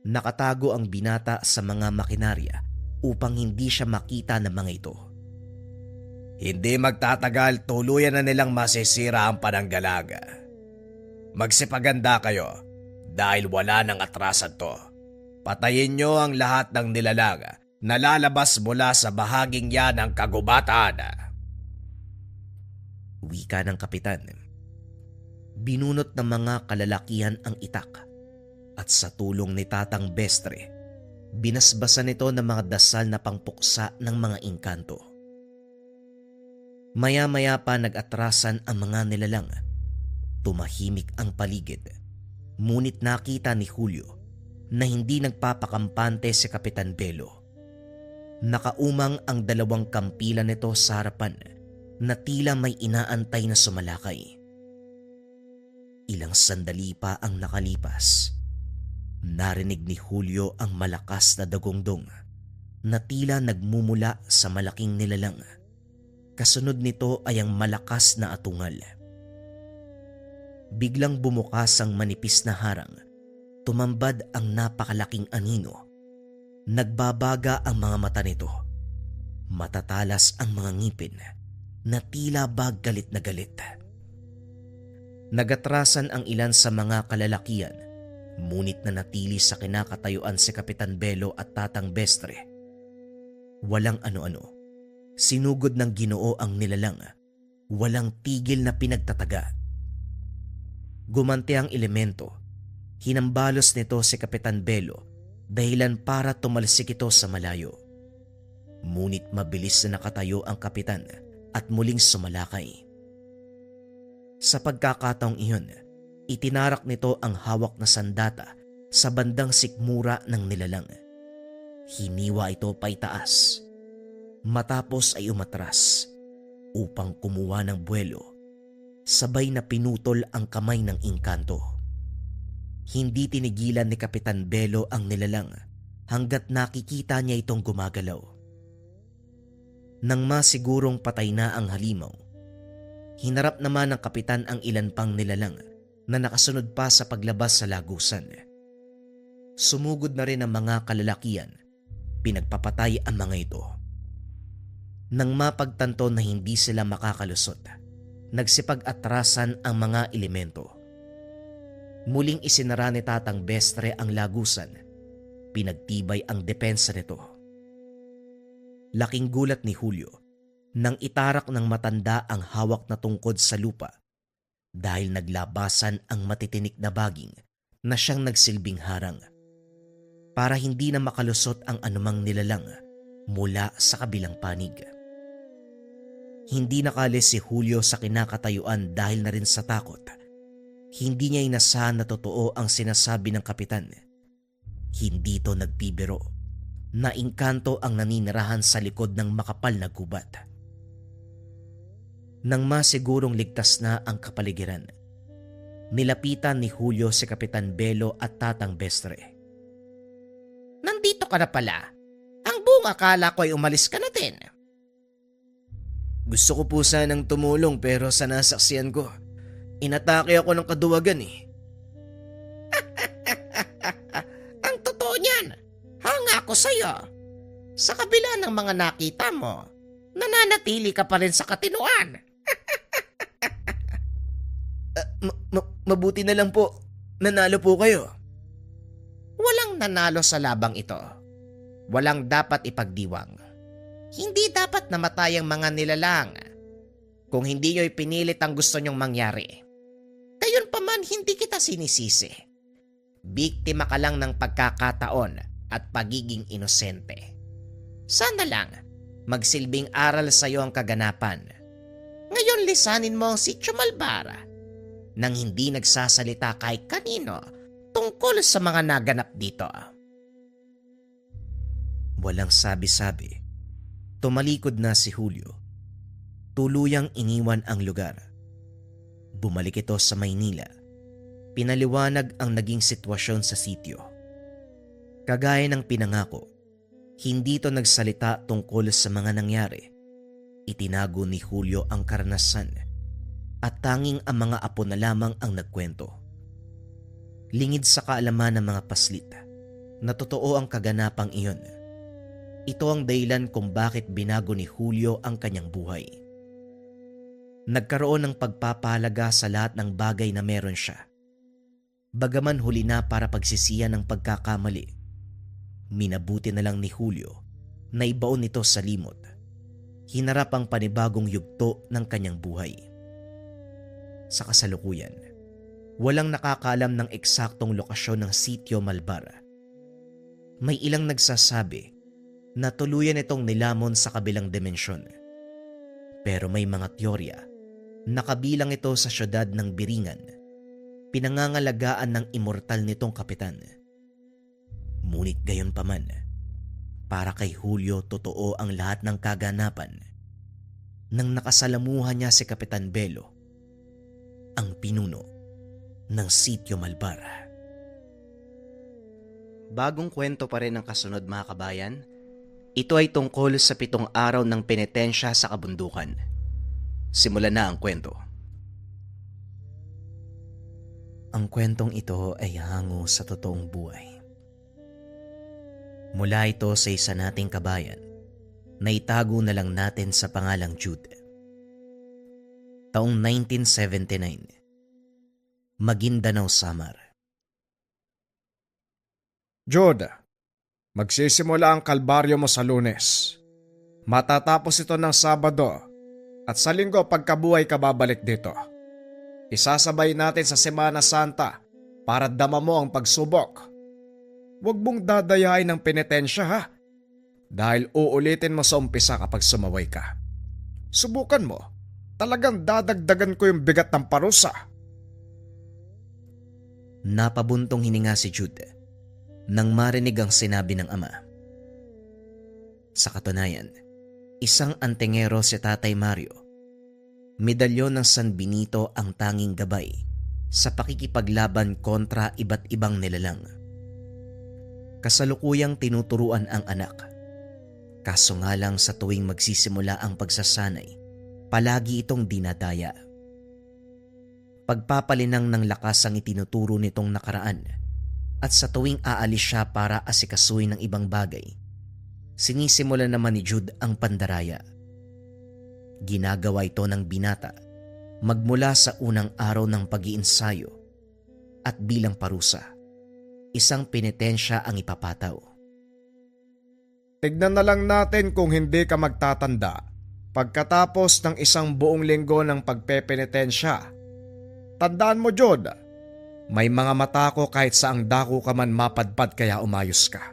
nakatago ang binata sa mga makinarya upang hindi siya makita ng mga ito. Hindi magtatagal, tuluyan na nilang masisira ang pananggalaga. Magsipaganda kayo dahil wala nang atrasan to. Patayin nyo ang lahat ng nilalaga na lalabas mula sa bahaging yan ng kagubatan. Wika ng kapitan. Binunot ng mga kalalakihan ang itak at sa tulong ni Tatang Bestre, binasbasan nito ng mga dasal na pangpuksa ng mga engkanto. Maya-maya pa nag-atrasan ang mga nilalang. Tumahimik ang paligid. Ngunit nakita ni Julio na hindi nagpapakampante si Kapitan Belo. Nakaumang ang dalawang kampilan nito sa harapan na tila may inaantay na sumalakay. Ilang sandali pa ang nakalipas. Narinig ni Julio ang malakas na dagongdong na tila nagmumula sa malaking nilalang. Kasunod nito ay ang malakas na atungal. Biglang bumukas ang manipis na harang. Tumambad ang napakalaking anino. Nagbabaga ang mga mata nito. Matatalas ang mga ngipin na tila ba galit na galit. Nagatrasan ang ilan sa mga kalalakihan, ngunit nanatili sa kinakatayuan si Kapitan Belo at Tatang Bestre. Walang ano-ano. Sinugod ng Ginoo ang nilalang. Walang tigil na pinagtataga. Gumanti ang elemento. Hinambalos nito si Kapitan Belo dahilan para tumalsik ito sa malayo. Ngunit mabilis na nakatayo ang kapitan at muling sumalakay. Sa pagkakataong iyon, itinarak nito ang hawak na sandata sa bandang sikmura ng nilalang. Hiniwa ito paitaas. Matapos ay umatras upang kumuha ng buwelo, sabay na pinutol ang kamay ng engkanto. Hindi tinigilan ni Kapitan Belo ang nilalang hanggat nakikita niya itong gumagalaw. Nang masigurong patay na ang halimaw, hinarap naman ng kapitan ang ilan pang nilalang na nakasunod pa sa paglabas sa lagusan. Sumugod na rin ang mga kalalakian, pinagpapatay ang mga ito. Nang mapagtanto na hindi sila makakalusot, nagsipag-atrasan ang mga elemento. Muling isinara ni Tatang Bestre ang lagusan, pinagtibay ang depensa nito. Laking gulat ni Julio nang itarak ng matanda ang hawak na tungkod sa lupa dahil naglabasan ang matitinik na baging na siyang nagsilbing harang para hindi na makalusot ang anumang nilalang mula sa kabilang panig. Hindi nakalis si Julio sa kinakatayuan dahil na rin sa takot. Hindi niya inasahan na totoo ang sinasabi ng kapitan. Hindi ito nagbibiro. Naingkanto ang naninirahan sa likod ng makapal na gubat. Nang masigurong ligtas na ang kapaligiran, nilapitan ni Julio si Kapitan Belo at Tatang Bestre. Nandito ka na pala. Ang buong akala ko ay umalis ka na din. Gusto ko po sanang tumulong pero sa nasaksiyan ko, inatake ako ng kaduwagan eh. Ang totoo niyan, hanga ako sa'yo. Sa kabila ng mga nakita mo, nananatili ka pa rin sa katinuan. Mabuti na lang po, nanalo po kayo. Walang nanalo sa labang ito. Walang dapat ipagdiwang. Hindi dapat namatay ang mga nilalang kung hindi nyo'y pinilit ang gusto nyong mangyari. Gayunpaman, hindi kita sinisisi. Biktima ka lang ng pagkakataon at pagiging inosente. Sana lang magsilbing aral sa iyo ang kaganapan. Ngayon lisanin mo si Chumalbara nang hindi nagsasalita kahit kanino tungkol sa mga naganap dito. Walang sabi-sabi. Tumalikod na si Julio. Tuluyang iniwan ang lugar. Bumalik ito sa Maynila. Pinaliwanag ang naging sitwasyon sa sitio. Kagaya ng pinangako, hindi ito nagsalita tungkol sa mga nangyari. Itinago ni Julio ang karanasan at tanging ang mga apo na lamang ang nagkwento. Lingid sa kaalaman ng mga paslit na totoo ang kaganapang iyon. Ito ang dahilan kung bakit binago ni Julio ang kanyang buhay. Nagkaroon ng pagpapahalaga sa lahat ng bagay na meron siya. Bagaman huli na para pagsisiyan ng pagkakamali, minabuti na lang ni Julio na ibaon nito sa limot. Hinarap ang panibagong yugto ng kanyang buhay. Sa kasalukuyan, walang nakakaalam ng eksaktong lokasyon ng sitio Malbara. May ilang nagsasabi na tuluyan itong nilamon sa kabilang dimensyon. Pero may mga teorya na kabilang ito sa syudad ng Biringan, pinangangalagaan ng immortal nitong kapitan. Ngunit gayon pa man, para kay Julio totoo ang lahat ng kaganapan. Nang nakasalamuhan niya si Kapitan Belo, ang pinuno ng Sitio Malbara. Bagong kwento pa rin ang kasunod mga kabayan. Ito ay tungkol sa 7 araw ng penitensya sa kabundukan. Simulan na ang kwento. Ang kwentong ito ay hango sa totoong buhay. Mula ito sa isa nating kabayan na itago na lang natin sa pangalang Jude. Taong 1979, Maguindanao, Samar. Jude, magsisimula ang kalbaryo mo sa Lunes. Matatapos ito ng Sabado at sa Linggo pagkabuhay ka babalik dito. Isasabay natin sa Semana Santa para dama mo ang pagsubok. Huwag mong dadayain ng penitensya ha. Dahil uulitin mo sa umpisa kapag sumaway ka. Subukan mo. Talagang dadagdagan ko yung bigat ng parusa. Napabuntong hininga si Jude nang marinig ang sinabi ng ama. Sa katunayan, isang antingero si Tatay Mario. Medalyon ng San Benito ang tanging gabay sa pakikipaglaban kontra iba't ibang nilalang. Kasalukuyang tinuturuan ang anak. Kaso nga lang sa tuwing magsisimula ang pagsasanay, palagi itong dinadaya. Pagpapalinang ng lakas ang itinuturo nitong nakaraan at sa tuwing aalis siya para asikasuhin ng ibang bagay, sinisimula naman ni Jude ang pandaraya. Ginagawa ito ng binata magmula sa unang araw ng pag-iinsayo at bilang parusa, isang penitensya ang ipapataw. Tignan na lang natin kung hindi ka magtatanda pagkatapos ng isang buong linggo ng pagpepenitensya. Tandaan mo, Jude, may mga mata ko kahit saang dako ka man mapadpad kaya umayos ka.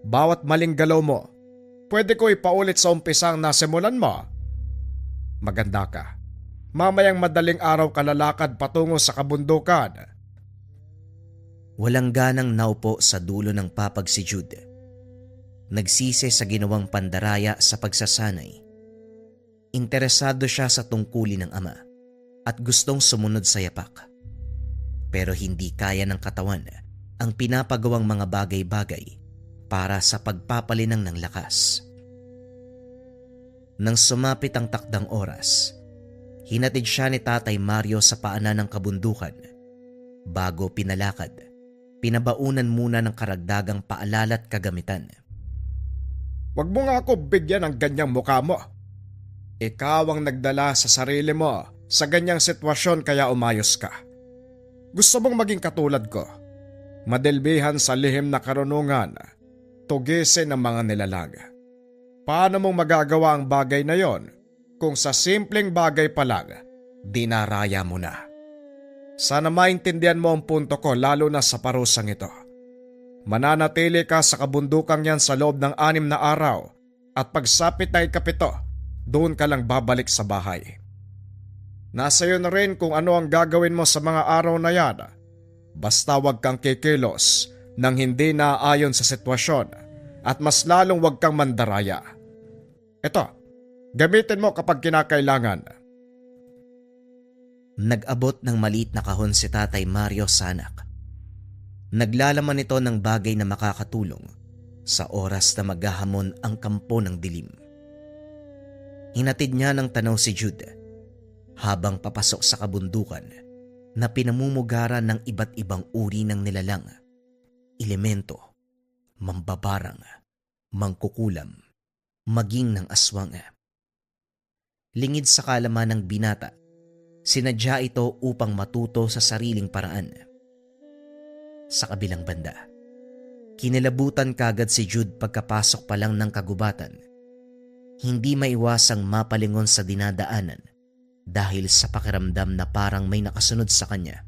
Bawat maling galaw mo, pwede ko ipaulit sa umpisang nasimulan mo. Maganda ka. Mamayang madaling araw ka lalakad patungo sa kabundukan. Walang ganang naupo sa dulo ng papag si Jude. Nagsisi sa ginawang pandaraya sa pagsasanay. Interesado siya sa tungkulin ng ama at gustong sumunod sa yapak. Pero hindi kaya ng katawan ang pinapagawang mga bagay-bagay para sa pagpapalinang ng lakas. Nang sumapit ang takdang oras, hinatid siya ni Tatay Mario sa paanan ng kabundukan. Bago pinalakad, pinabaunan muna ng karagdagang paalala at kagamitan. Huwag mo nga ako bigyan ng ganyang mukha mo. Ikaw ang nagdala sa sarili mo sa ganyang sitwasyon kaya umayos ka. Gusto mong maging katulad ko, madilbihan sa lihim na karunungan, tugisin ng mga nilalang. Paano mong magagawa ang bagay na yon kung sa simpleng bagay pa lang, dinaraya mo na? Sana maintindihan mo ang punto ko lalo na sa parusang ito. Mananatili ka sa kabundukang yan sa loob ng 6 na araw at pagsapit na ikapito, doon ka lang babalik sa bahay. Nasa iyo na rin kung ano ang gagawin mo sa mga araw na yan. Basta wag kang kikilos nang hindi naaayon sa sitwasyon at mas lalong wag kang mandaraya. Ito, gamitin mo kapag kinakailangan. Nag-abot ng maliit na kahon si Tatay Mario sa anak. Naglalaman ito ng bagay na makakatulong sa oras na maghahamon ang kampo ng dilim. Hinatid niya ng tanaw si Jude habang papasok sa kabundukan na pinamumugaran ng iba't ibang uri ng nilalang, elemento, mambabarang, mangkukulam, maging ng aswang. Lingid sa kalaman ng binata, sinadya ito upang matuto sa sariling paraan. Sa kabilang banda, kinilabutan kagad si Jude pagkapasok pa lang ng kagubatan. Hindi maiwasang mapalingon sa dinadaanan dahil sa pakiramdam na parang may nakasunod sa kanya.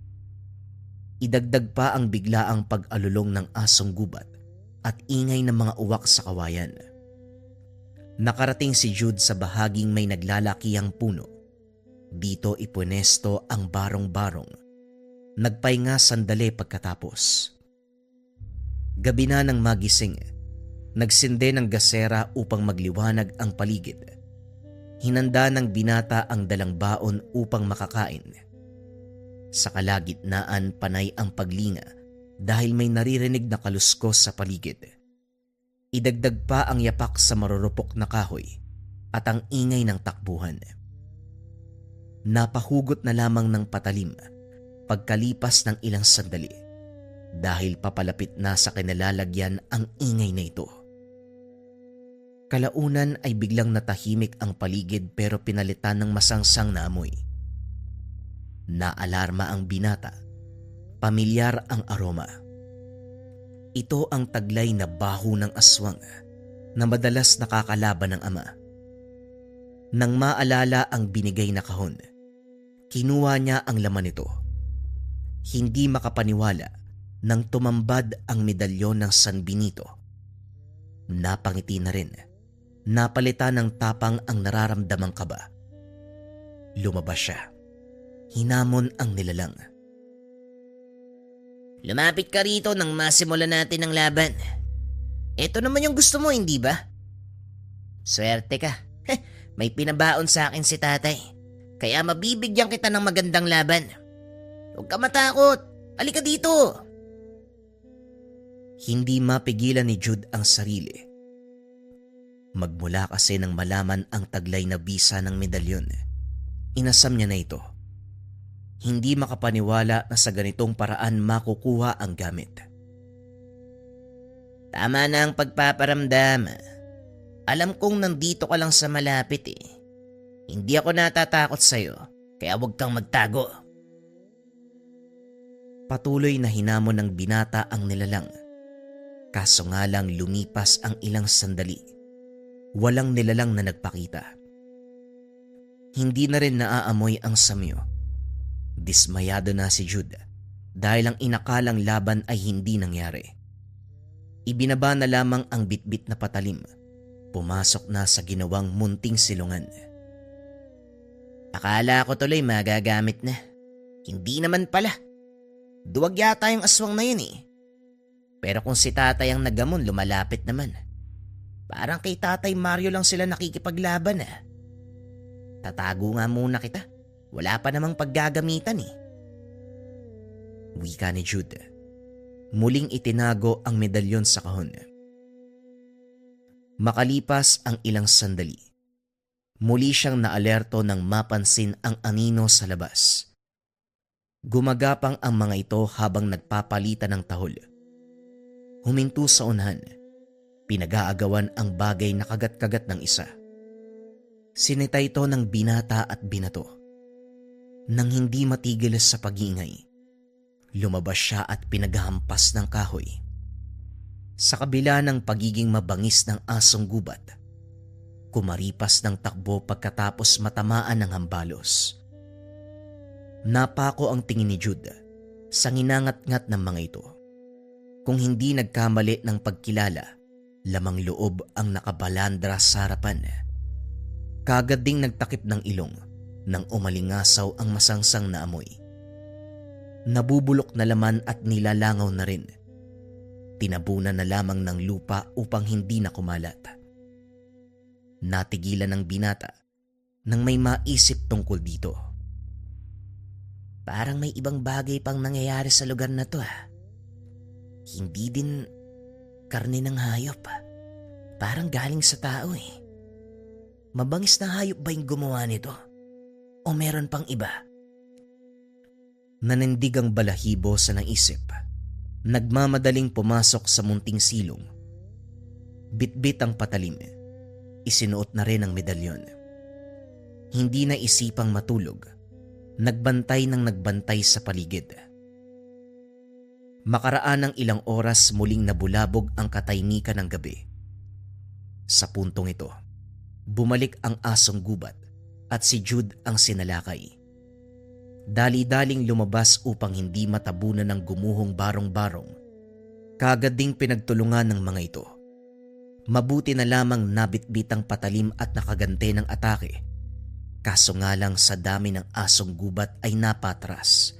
Idagdag pa ang biglaang pag-alulong ng asong gubat at ingay ng mga uwak sa kawayan. Nakarating si Jude sa bahaging may naglalakihang puno. Dito ipunesto ang barong-barong. Nagpahinga sandali pagkatapos. Gabi na nang magising, nagsinde ng gasera upang magliwanag ang paligid. Hinanda ng binata ang dalang baon upang makakain. Sa kalagitnaan panay ang paglinga dahil may naririnig na kaluskos sa paligid. Idagdag pa ang yapak sa marurupok na kahoy at ang ingay ng takbuhan. Napahugot na lamang ng patalim pagkalipas ng ilang sandali dahil papalapit na sa kinalalagyan ang ingay na ito. Kalaunan ay biglang natahimik ang paligid pero pinalitan ng masangsang na amoy. Naalarma ang binata. Pamilyar ang aroma. Ito ang taglay na baho ng aswang na madalas nakakalaban ng ama. Nang maalala ang binigay na kahon, kinuha niya ang laman nito. Hindi makapaniwala nang tumambad ang medalyon ng San Benito. Napangiti na rin. Napalitan ng tapang ang nararamdamang kaba. Lumabas siya. Hinamon ang nilalang. Lumapit ka rito nang masimulan natin ang laban. Ito naman yung gusto mo, hindi ba? Swerte ka. May pinabaon sa akin si tatay. Kaya mabibigyan kita ng magandang laban. Huwag ka matakot. Halika dito. Hindi mapigilan ni Jude ang sarili. Magmula kasi nang malaman ang taglay na bisa ng medalyon, inasam niya na ito. Hindi makapaniwala na sa ganitong paraan makukuha ang gamit. Tama na ang pagpaparamdam. Alam kong nandito ka lang sa malapit eh. Hindi ako natatakot sa'yo, kaya huwag kang magtago. Patuloy na hinamon ng binata ang nilalang. Kaso nga lang lumipas ang ilang sandali. Walang nilalang na nagpakita. Hindi na rin naaamoy ang samyo. Dismayado na si Jude dahil ang inakalang laban ay hindi nangyari. Ibinaba na lamang ang bitbit na patalim. Pumasok na sa ginawang munting silungan. Akala ko tuloy magagamit na. Hindi naman pala. Duwag yata yung aswang na yun eh. Pero kung si tatay ang nagamon, lumalapit naman. Parang kay Tatay Mario lang sila nakikipaglaban ah. Tatago nga muna kita. Wala pa namang paggagamitan eh. Wika ni Jude. Muling itinago ang medalyon sa kahon. Makalipas ang ilang sandali, muli siyang naalerto nang mapansin ang anino sa labas. Gumagapang ang mga ito habang nagpapalitan ng tahol. Huminto sa unahan. Pinag-aagawan ang bagay na kagat-kagat ng isa. Sinita ito ng binata at binato. Nang hindi matigil sa pag-iingay, lumabas siya at pinaghampas ng kahoy. Sa kabila ng pagiging mabangis ng asong gubat, kumaripas ng takbo pagkatapos matamaan ng hambalos. Napako ang tingin ni Jude sa nginangat-ngat ng mga ito. Kung hindi nagkamali ng pagkilala, lamang loob ang nakabalandra sa harapan. Kagad ding nagtakip ng ilong nang umalingasaw ang masangsang na amoy. Nabubulok na laman at nilalangaw na rin. Tinabunan na lamang ng lupa upang hindi na kumalat. Natigilan ng binata nang may maisip tungkol dito. Parang may ibang bagay pang nangyayari sa lugar na to ah. Hindi din karne ng hayop. Parang galing sa tao eh. Mabangis na hayop ba yung gumawa nito? O meron pang iba? Nanindig ang balahibo sa naisip. Nagmamadaling pumasok sa munting silong. Bitbit ang patalim. Isinuot na rin ang medalyon. Hindi na isipang matulog. Nagbantay ng nagbantay sa paligid. Makaraan ng ilang oras muling nabulabog ang katahimikan ng gabi. Sa puntong ito, bumalik ang asong gubat at si Jude ang sinalakay. Dali-daling lumabas upang hindi matabunan ng gumuhong barong-barong. Kagad ding pinagtulungan ng mga ito. Mabuti na lamang nabitbit ang patalim at nakagante ng atake. Kaso nga lang sa dami ng asong gubat ay napatras.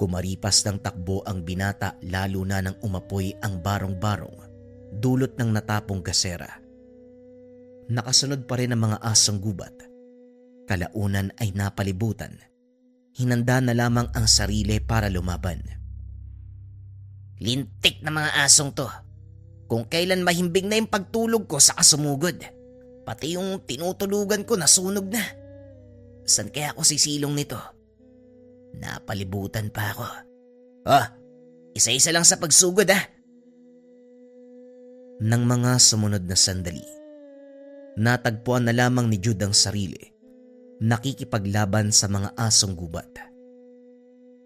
Kumaripas ng takbo ang binata lalo na nang umapoy ang barong-barong dulot ng natapong gasera. Nakasunod pa rin ang mga asong gubat. Kalaunan ay napalibutan. Hinanda na lamang ang sarili para lumaban. Lintik na mga asong to. Kung kailan mahimbing na yung pagtulog ko sa kasumugod. Pati yung tinutulugan ko nasunog na. San kaya ako sisilong nito? Napalibutan pa ako. Isa-isa lang sa pagsugod ah. Nang mga sumunod na sandali, natagpuan na lamang ni Jude ang sarili. Nakikipaglaban sa mga asong gubat.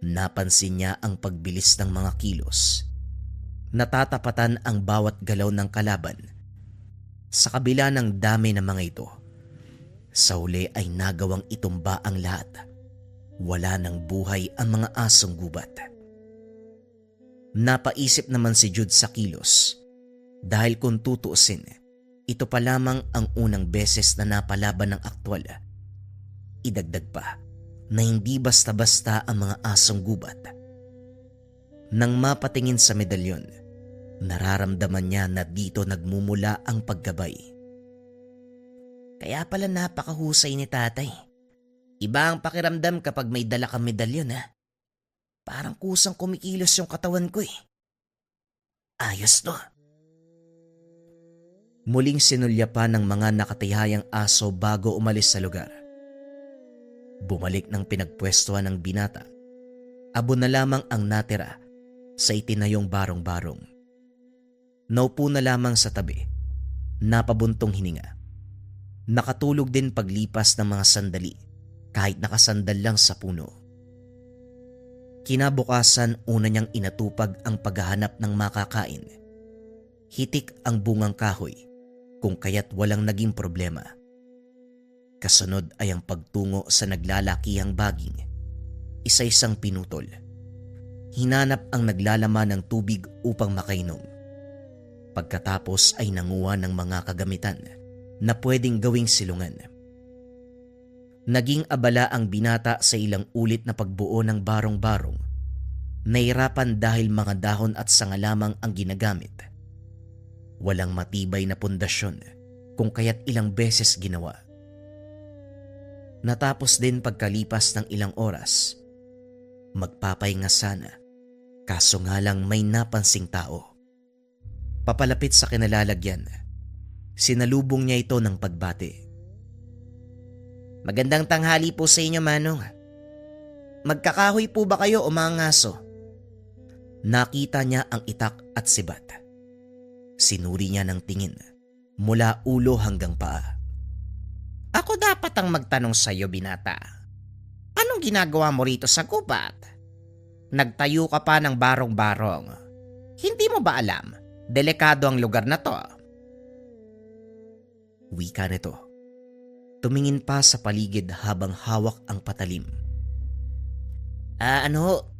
Napansin niya ang pagbilis ng mga kilos. Natatapatan ang bawat galaw ng kalaban. Sa kabila ng dami ng mga ito, sa huli ay nagawang itumba ang lahat. Wala ng buhay ang mga asong gubat. Napaisip naman si Jude sa kilos. Dahil kung tutuusin, ito pa lamang ang unang beses na napalaban ng aktwal. Idagdag pa na hindi basta-basta ang mga asong gubat. Nang mapatingin sa medalyon, nararamdaman niya na dito nagmumula ang paggabay. Kaya pala napakahusay ni tatay. Iba ang pakiramdam kapag may dala kang medalyon, ha? Parang kusang kumikilos yung katawan ko, eh. Ayos to. Muling sinulyapan ng mga nakatihayang aso bago umalis sa lugar. Bumalik ng pinagpwestuhan ng binata. Abo na lamang ang natira sa itinayong barong-barong. Naupo na lamang sa tabi, napabuntong hininga. Nakatulog din paglipas ng mga sandali kahit nakasandal lang sa puno. Kinabukasan una niyang inatupag ang paghahanap ng makakain. Hitik ang bungang kahoy kung kaya't walang naging problema. Kasunod ay ang pagtungo sa naglalakihang baging. Isa-isang pinutol. Hinanap ang naglalaman ng tubig upang makainom. Pagkatapos ay nanguha ng mga kagamitan na pwedeng gawing silungan. Naging abala ang binata sa ilang ulit na pagbuo ng barong-barong. Nahirapan dahil mga dahon at sanga lamang ang ginagamit. Walang matibay na pundasyon kung kaya't ilang beses ginawa. Natapos din pagkalipas ng ilang oras. Magpapahinga sana, kaso nga lang may napansing tao. Papalapit sa kinalalagyan, sinalubong niya ito ng pagbati. Magandang tanghali po sa inyo, Manong. Magkakahoy po ba kayo o mga ngaso? Nakita niya ang itak at sibat. Sinuri niya ng tingin mula ulo hanggang paa. Ako dapat ang magtanong sa iyo, binata. Anong ginagawa mo rito sa gubat? Nagtayo ka pa ng barong-barong. Hindi mo ba alam, delikado ang lugar na to? Wika nito. Tumingin pa sa paligid habang hawak ang patalim.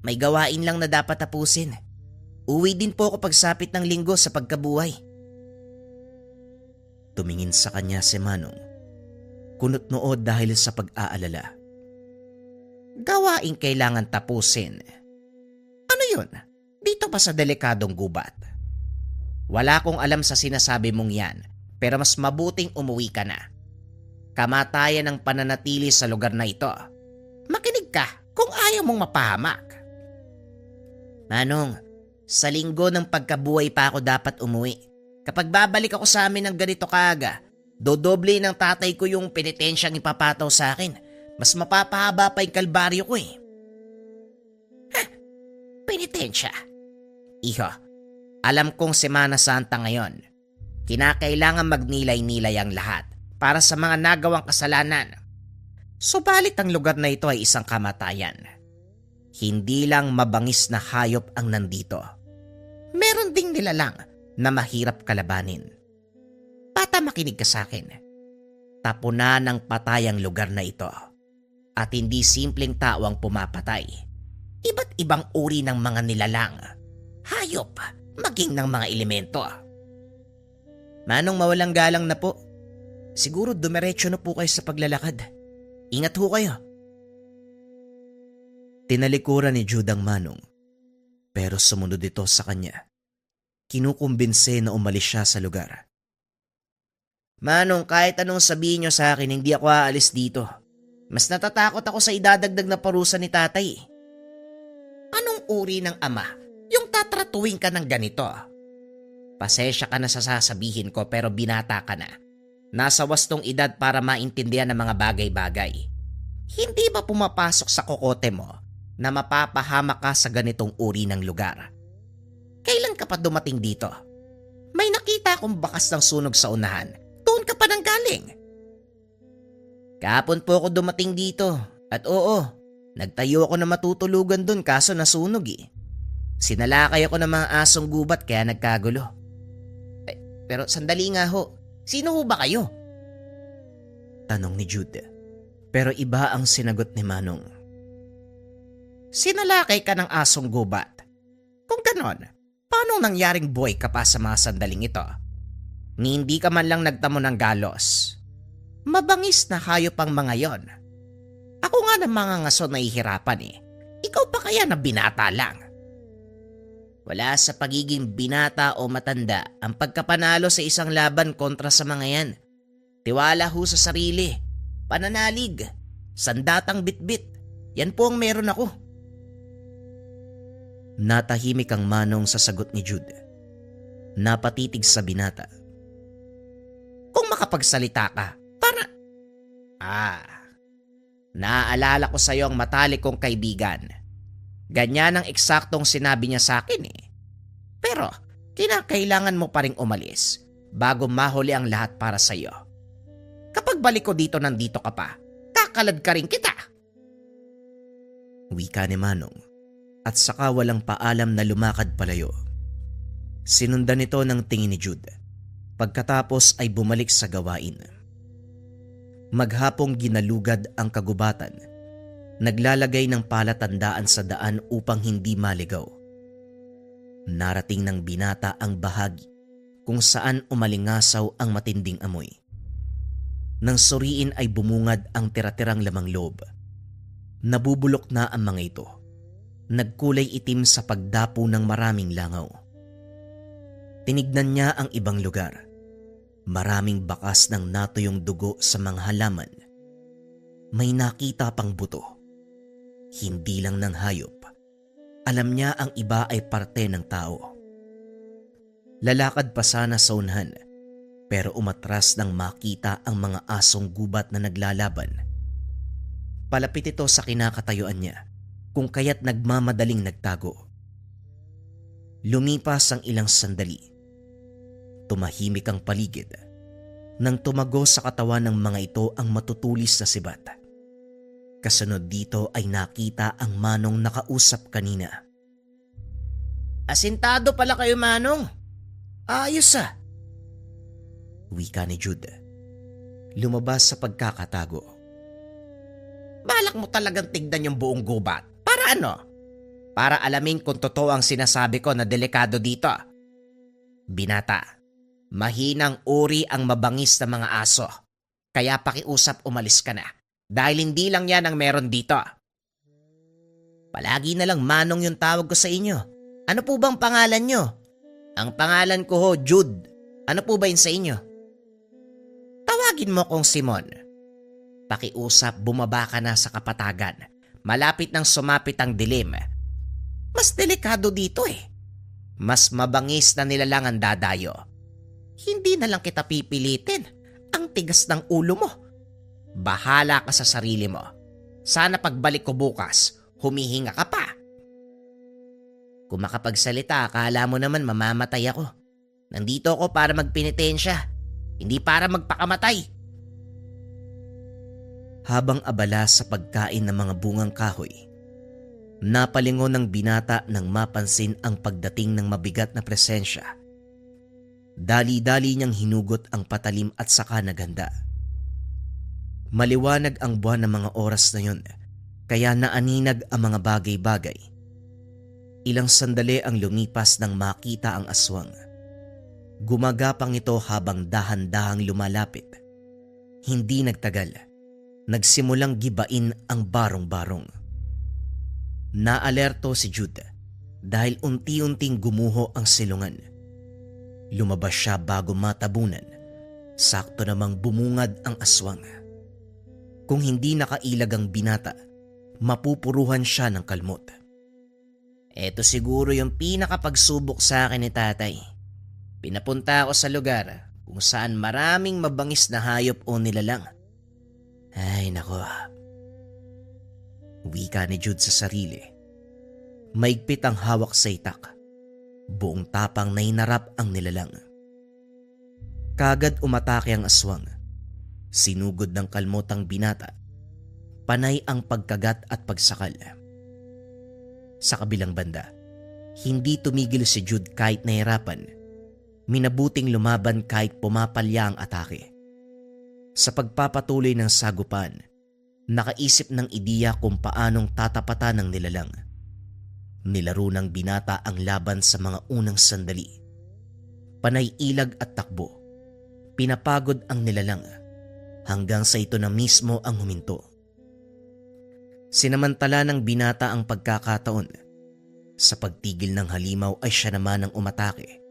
May gawain lang na dapat tapusin. Uwi din po ako pagsapit ng linggo sa pagkabuhay. Tumingin sa kanya si Manong. Kunot noo dahil sa pag-aalala. Gawain kailangan tapusin. Ano yun? Dito ba sa delikadong gubat? Wala akong alam sa sinasabi mong yan, pero mas mabuting umuwi ka na. Kamatayan ang pananatili sa lugar na ito. Makinig ka kung ayaw mong mapahamak. Manong, sa linggo ng pagkabuhay pa ako dapat umuwi. Kapag babalik ako sa amin ng ganito kaaga, dodoble ng tatay ko yung penitensyang ipapataw sa akin. Mas mapapahaba pa yung kalbaryo ko, eh. Penitensya? Iho, alam kong Semana Santa ngayon. Kinakailangan magnilay-nilay ang lahat para sa mga nagawang kasalanan. Subalit ang lugar na ito ay isang kamatayan. Hindi lang mabangis na hayop ang nandito. Meron ding nilalang na mahirap kalabanin. Bata, makinig ka sa akin. Tapunan ng patay ang lugar na ito. At hindi simpleng tao ang pumapatay. Iba't ibang uri ng mga nilalang, hayop, maging ng mga elemento. Manong, mawalang galang na po. Siguro dumiretso na po kayo sa paglalakad. Ingat ho kayo. Tinalikuran ni Jude ang Manong, pero sumunod ito sa kanya. Kinukumbinse na umalis siya sa lugar. Manong, kahit anong sabihin niyo sa akin, hindi ako aalis dito. Mas natatakot ako sa idadagdag na parusa ni tatay. Anong uri ng ama yung tatratuhin ka ng ganito? Pasensya ka na sa sasabihin ko, pero binata ka na. Nasa wastong edad para maintindihan ng mga bagay-bagay. Hindi ba pumapasok sa kokote mo na mapapahamak ka sa ganitong uri ng lugar? Kailan ka pa dumating dito? May nakita akong bakas ng sunog sa unahan. Doon ka pa nang galing. Kahapon po ako dumating dito at oo, nagtayo ako na matutulugan doon kaso nasunog, eh. Sinalakay ako ng mga asong gubat kaya nagkagulo. Pero sandali nga ho, sino ho ba kayo? Tanong ni Jude. Pero iba ang sinagot ni Manong. Sinalakay ka ng asong gubat. Kung ganon, Paano nangyaring buhay ka pa sa mga sandaling ito? Ni hindi ka man lang nagtamo ng galos. Mabangis na hayop ang mga yon. Ako nga ng mga ngaso nahihirapan eh. Ikaw pa kaya na binata lang? Wala sa pagiging binata o matanda ang pagkapanalo sa isang laban kontra sa mga yan. Tiwala ho sa sarili, pananalig, sandatang bitbit. Yan po ang meron ako. Natahimik ang Manong sa sagot ni Jude. Napatitig sa binata. Kung makapagsalita ka, para... Naaalala ko sa iyo ang matalik kong kaibigan. Ganyan ang eksaktong sinabi niya sa akin eh. Pero kinakailangan mo pa ring umalis bago mahuli ang lahat para sa iyo. Kapag balik ko dito nandito ka pa, kakalad ka rin kita. Wika ni Manong at saka walang paalam na lumakad palayo. Sinundan ito ng tingin ni Jude. Pagkatapos ay bumalik sa gawain. Maghapong ginalugad ang kagubatan. Naglalagay ng palatandaan sa daan upang hindi maligaw. Narating ng binata ang bahagi kung saan umalingasaw ang matinding amoy. Nang suriin ay bumungad ang tira-tirang lamang loob. Nabubulok na ang mga ito. Nagkulay itim sa pagdapo ng maraming langaw. Tinignan niya ang ibang lugar. Maraming bakas ng natuyong dugo sa mga halaman. May nakita pang buto. Hindi lang ng hayop. Alam niya ang iba ay parte ng tao. Lalakad pa sana sa unahan, pero umatras nang makita ang mga asong gubat na naglalaban. Palapit ito sa kinakatayuan niya, kung kaya't nagmamadaling nagtago. Lumipas ang ilang sandali. Tumahimik ang paligid. Nang tumago sa katawan ng mga ito ang matutulis na sibat. Kasunod dito ay nakita ang Manong nakausap kanina. Asintado pala kayo, Manong. Ayos ah. Wika ni Jude. Lumabas sa pagkakatago. Balak mo talagang tignan yung buong gubat. Para ano? Para alamin kung totoo ang sinasabi ko na delikado dito. Binata, mahinang uri ang mabangis na mga aso. Kaya pakiusap umalis ka na. Dahil hindi lang yan ang meron dito. Palagi na lang Manong yung tawag ko sa inyo. Ano po bang pangalan nyo? Ang pangalan ko ho, Jude. Ano po ba yun sa inyo? Tawagin mo kong Simon. Pakiusap, bumaba ka na sa kapatagan. Malapit nang sumapit ang dilim. Mas delikado dito eh. Mas mabangis na nilalang ang dadayo. Hindi na lang kita pipilitin. Ang tigas ng ulo mo. Bahala ka sa sarili mo. Sana pagbalik ko bukas, humihinga ka pa. Kung makapagsalita, akala mo naman mamamatay ako. Nandito ako para magpenitensya, hindi para magpakamatay. Habang abala sa pagkain ng mga bungang kahoy, napalingon ng binata nang mapansin ang pagdating ng mabigat na presensya. Dali-dali niyang hinugot ang patalim at saka naganda. Maliwanag ang buwan ng mga oras na yon, kaya naaninag ang mga bagay-bagay. Ilang sandali ang lumipas nang makita ang aswang. Gumagapang ito habang dahan-dahang lumalapit. Hindi nagtagal. Nagsimulang gibain ang barong-barong. Naalerto si Jude dahil unti-unting gumuho ang silungan. Lumabas siya bago matabunan. Sakto namang bumungad ang aswang. Kung hindi nakailag ang binata, mapupuruhan siya ng kalmot. Eto siguro yung pinakapagsubok sa akin ni tatay. Pinapunta ako sa lugar kung saan maraming mabangis na hayop o nilalang. Ay nako. Wika ni Jude sa sarili. Maigpit ang hawak sa itak. Buong tapang na inarap ang nilalang. Kagad umatake ang aswang. Sinugod ng kalmot ang binata. Panay ang pagkagat at pagsakal. Sa kabilang banda, hindi tumigil si Jude kahit nahirapan. Minabuting lumaban kahit pumapalya ang atake. Sa pagpapatuloy ng sagupan, nakaisip ng ideya kung paanong tatapatan ng nilalang. Nilaro ng binata ang laban sa mga unang sandali. Panay ilag at takbo. Pinapagod ang nilalang hanggang sa ito na mismo ang huminto. Sinamantala ng binata ang pagkakataon. Sa pagtigil ng halimaw ay siya naman ang umatake.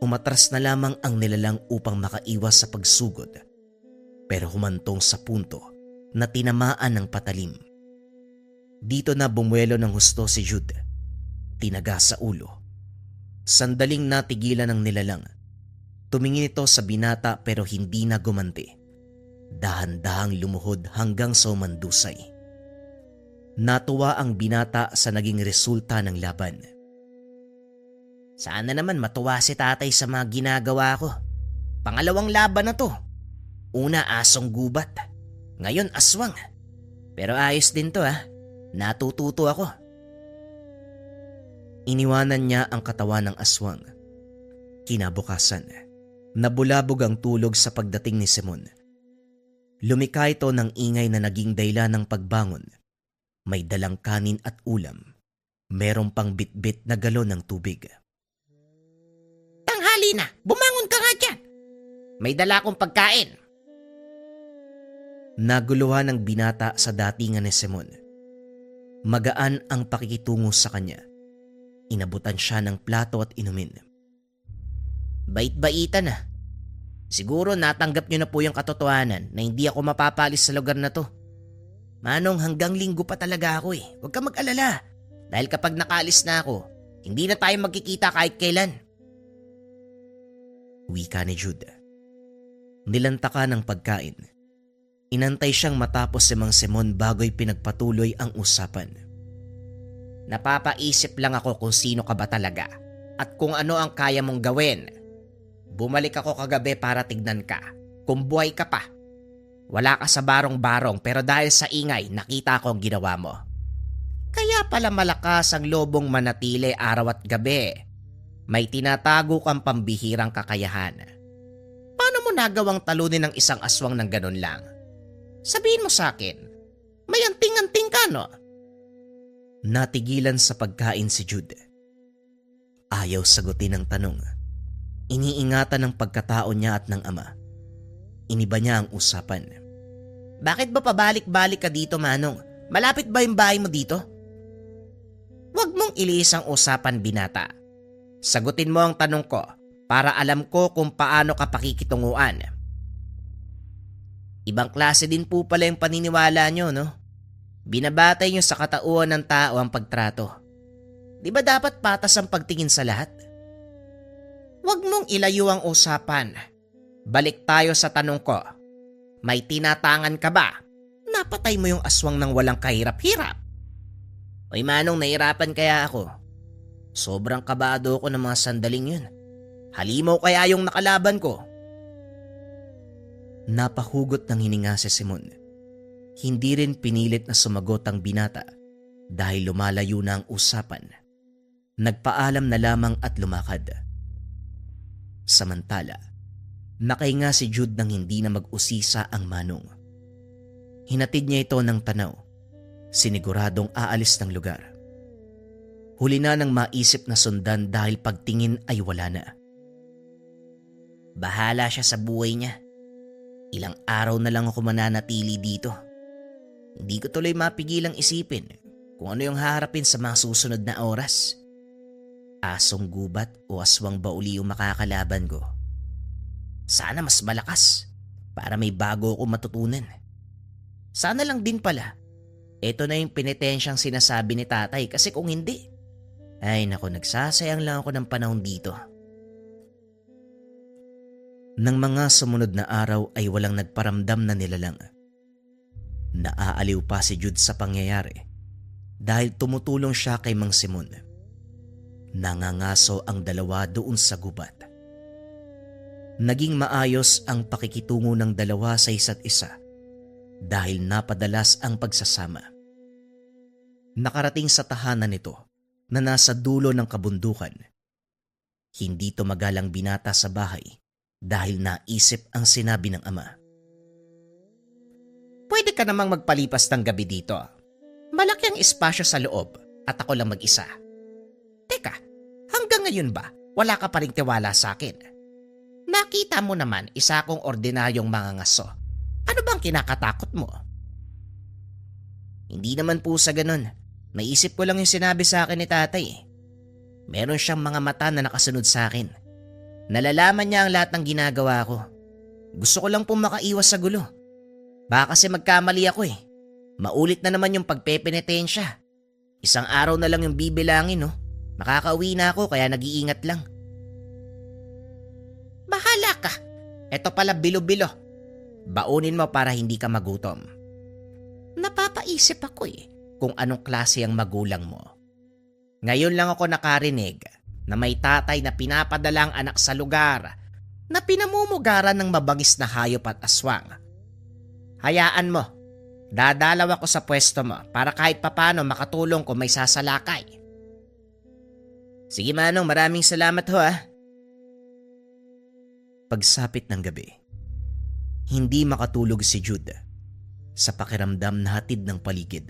Umatras na lamang ang nilalang upang makaiwas sa pagsugod, pero humantong sa punto na tinamaan ng patalim. Dito na bumuelo ng husto si Jude. Tinaga sa ulo. Sandaling natigilan ng nilalang. Tumingin ito sa binata pero hindi na gumanti. Dahan-dahang lumuhod hanggang sa umandusay. Natuwa ang binata sa naging resulta ng laban. Sana naman matuwa si tatay sa mga ginagawa ko. Pangalawang laban na to. Una asong gubat. Ngayon aswang. Pero ayos din to ha. Natututo ako. Iniwanan niya ang katawan ng aswang. Kinabukasan, nabulabog ang tulog sa pagdating ni Simon. Lumika ito ng ingay na naging dahilan ng pagbangon. May dalang kanin at ulam. Merong pang bitbit na galon ng tubig. Tanghali na, bumangon ka nga dyan. May dala akong pagkain. Naguluhan ng binata sa datingan ni Simon. Magaan ang pakikitungo sa kanya. Inabutan siya ng plato at inumin. Bait-baitan na. Siguro natanggap niyo na po yung katotohanan na hindi ako mapapalis sa lugar na to. Manong, hanggang linggo pa talaga ako eh. Huwag ka mag-alala. Dahil kapag nakaalis na ako, hindi na tayo magkikita kahit kailan. Wika ni Jude. Nilantaka ng pagkain. Inantay siyang matapos si Mang Simon bago'y pinagpatuloy ang usapan. Napapaisip lang ako kung sino ka ba talaga at kung ano ang kaya mong gawin. Bumalik ako kagabi para tignan ka kung buhay ka pa. Wala ka sa barong-barong pero dahil sa ingay nakita ko ang ginawa mo. Kaya pala malakas ang lobong manatili araw at gabi. May tinatago kang pambihirang kakayahan. Paano mo nagawang talunin ng isang aswang ng ganun lang? Sabihin mo sa akin, may anting-anting ka no? Natigilan sa pagkain si Jude. Ayaw sagutin ang tanong. Iniingatan ng pagkatao niya at ng ama. Iniba niya ang usapan. Bakit ba pabalik-balik ka dito, Manong? Malapit ba yung bahay mo dito? Huwag mong iliis ang usapan, binata. Sagutin mo ang tanong ko para alam ko kung paano ka pakikitunguan. Ibang klase din po pala yung paniniwala nyo, no? Binabatay nyo sa katauhan ng tao ang pagtrato. Di ba dapat patas ang pagtingin sa lahat? Huwag mong ilayo ang usapan. Balik tayo sa tanong ko. May tinatangan ka ba? Napatay mo yung aswang ng walang kahirap-hirap. Oy Manong, nahirapan kaya ako. Sobrang kabado ko ng mga sandaling yun. Halimaw kaya yung nakalaban ko. Napahugot ng hininga si Simon. Hindi rin pinilit na sumagot ang binata dahil lumalayo na ang usapan. Nagpaalam na lamang at lumakad. Samantala, nakahinga si Jude nang hindi na mag-usisa ang Manong. Hinatid niya ito ng tanaw. Siniguradong aalis ng lugar. Huli na nang maisip na sundan dahil pagtingin ay wala na. Bahala siya sa buhay niya. Ilang araw na lang ako mananatili dito. Hindi ko tuloy mapigilang isipin kung ano yung haharapin sa mga susunod na oras. Asong gubat o aswang ba uli yung makakalaban ko? Sana mas malakas para may bago ako matutunan. Sana lang din pala, ito na yung penitensyang sinasabi ni tatay kasi kung hindi, ay naku, nagsasayang lang ako ng panahon dito. Nang mga sumunod na araw ay walang nagparamdam na nilalang. Naaaliw pa si Jude sa pangyayari dahil tumutulong siya kay Mang Simon. Nangangaso ang dalawa doon sa gubat. Naging maayos ang pakikitungo ng dalawa sa isa't isa dahil napadalas ang pagsasama. Nakarating sa tahanan nito na nasa dulo ng kabundukan. Hindi tumagal ang binata sa bahay dahil naisip ang sinabi ng ama. Pwede ka namang magpalipas ng gabi dito. Malaki ang espasyo sa loob at ako lang mag-isa. Teka, hanggang ngayon ba wala ka pa ring tiwala sa akin? Nakita mo naman isa akong ordinaryong mangangaso. Ano bang kinakatakot mo? Hindi naman po sa ganun. Naisip ko lang yung sinabi sa akin ni tatay. Meron siyang mga mata na nakasunod sa akin. Nalalaman niya ang lahat ng ginagawa ko. Gusto ko lang pong makaiwas sa gulo. Baka kasi magkamali ako eh. Maulit na naman yung pagpepenitensya. Isang araw na lang yung bibilangin, no? Makakauwi na ako kaya nag-iingat lang. Bahala ka. Eto pala bilo-bilo. Baunin mo para hindi ka magutom. Napapaisip ako Kung anong klase ang magulang mo. Ngayon lang ako nakarinig na may tatay na pinapadalang anak sa lugar na pinamumugaran ng mabangis na hayop at aswang. Hayaan mo, dadalaw ako sa pwesto mo para kahit papano makatulong kung may sasalakay. Sige Manong, maraming salamat ho ah. Pagsapit ng gabi, hindi makatulog si Jude sa pakiramdam na hatid ng paligid.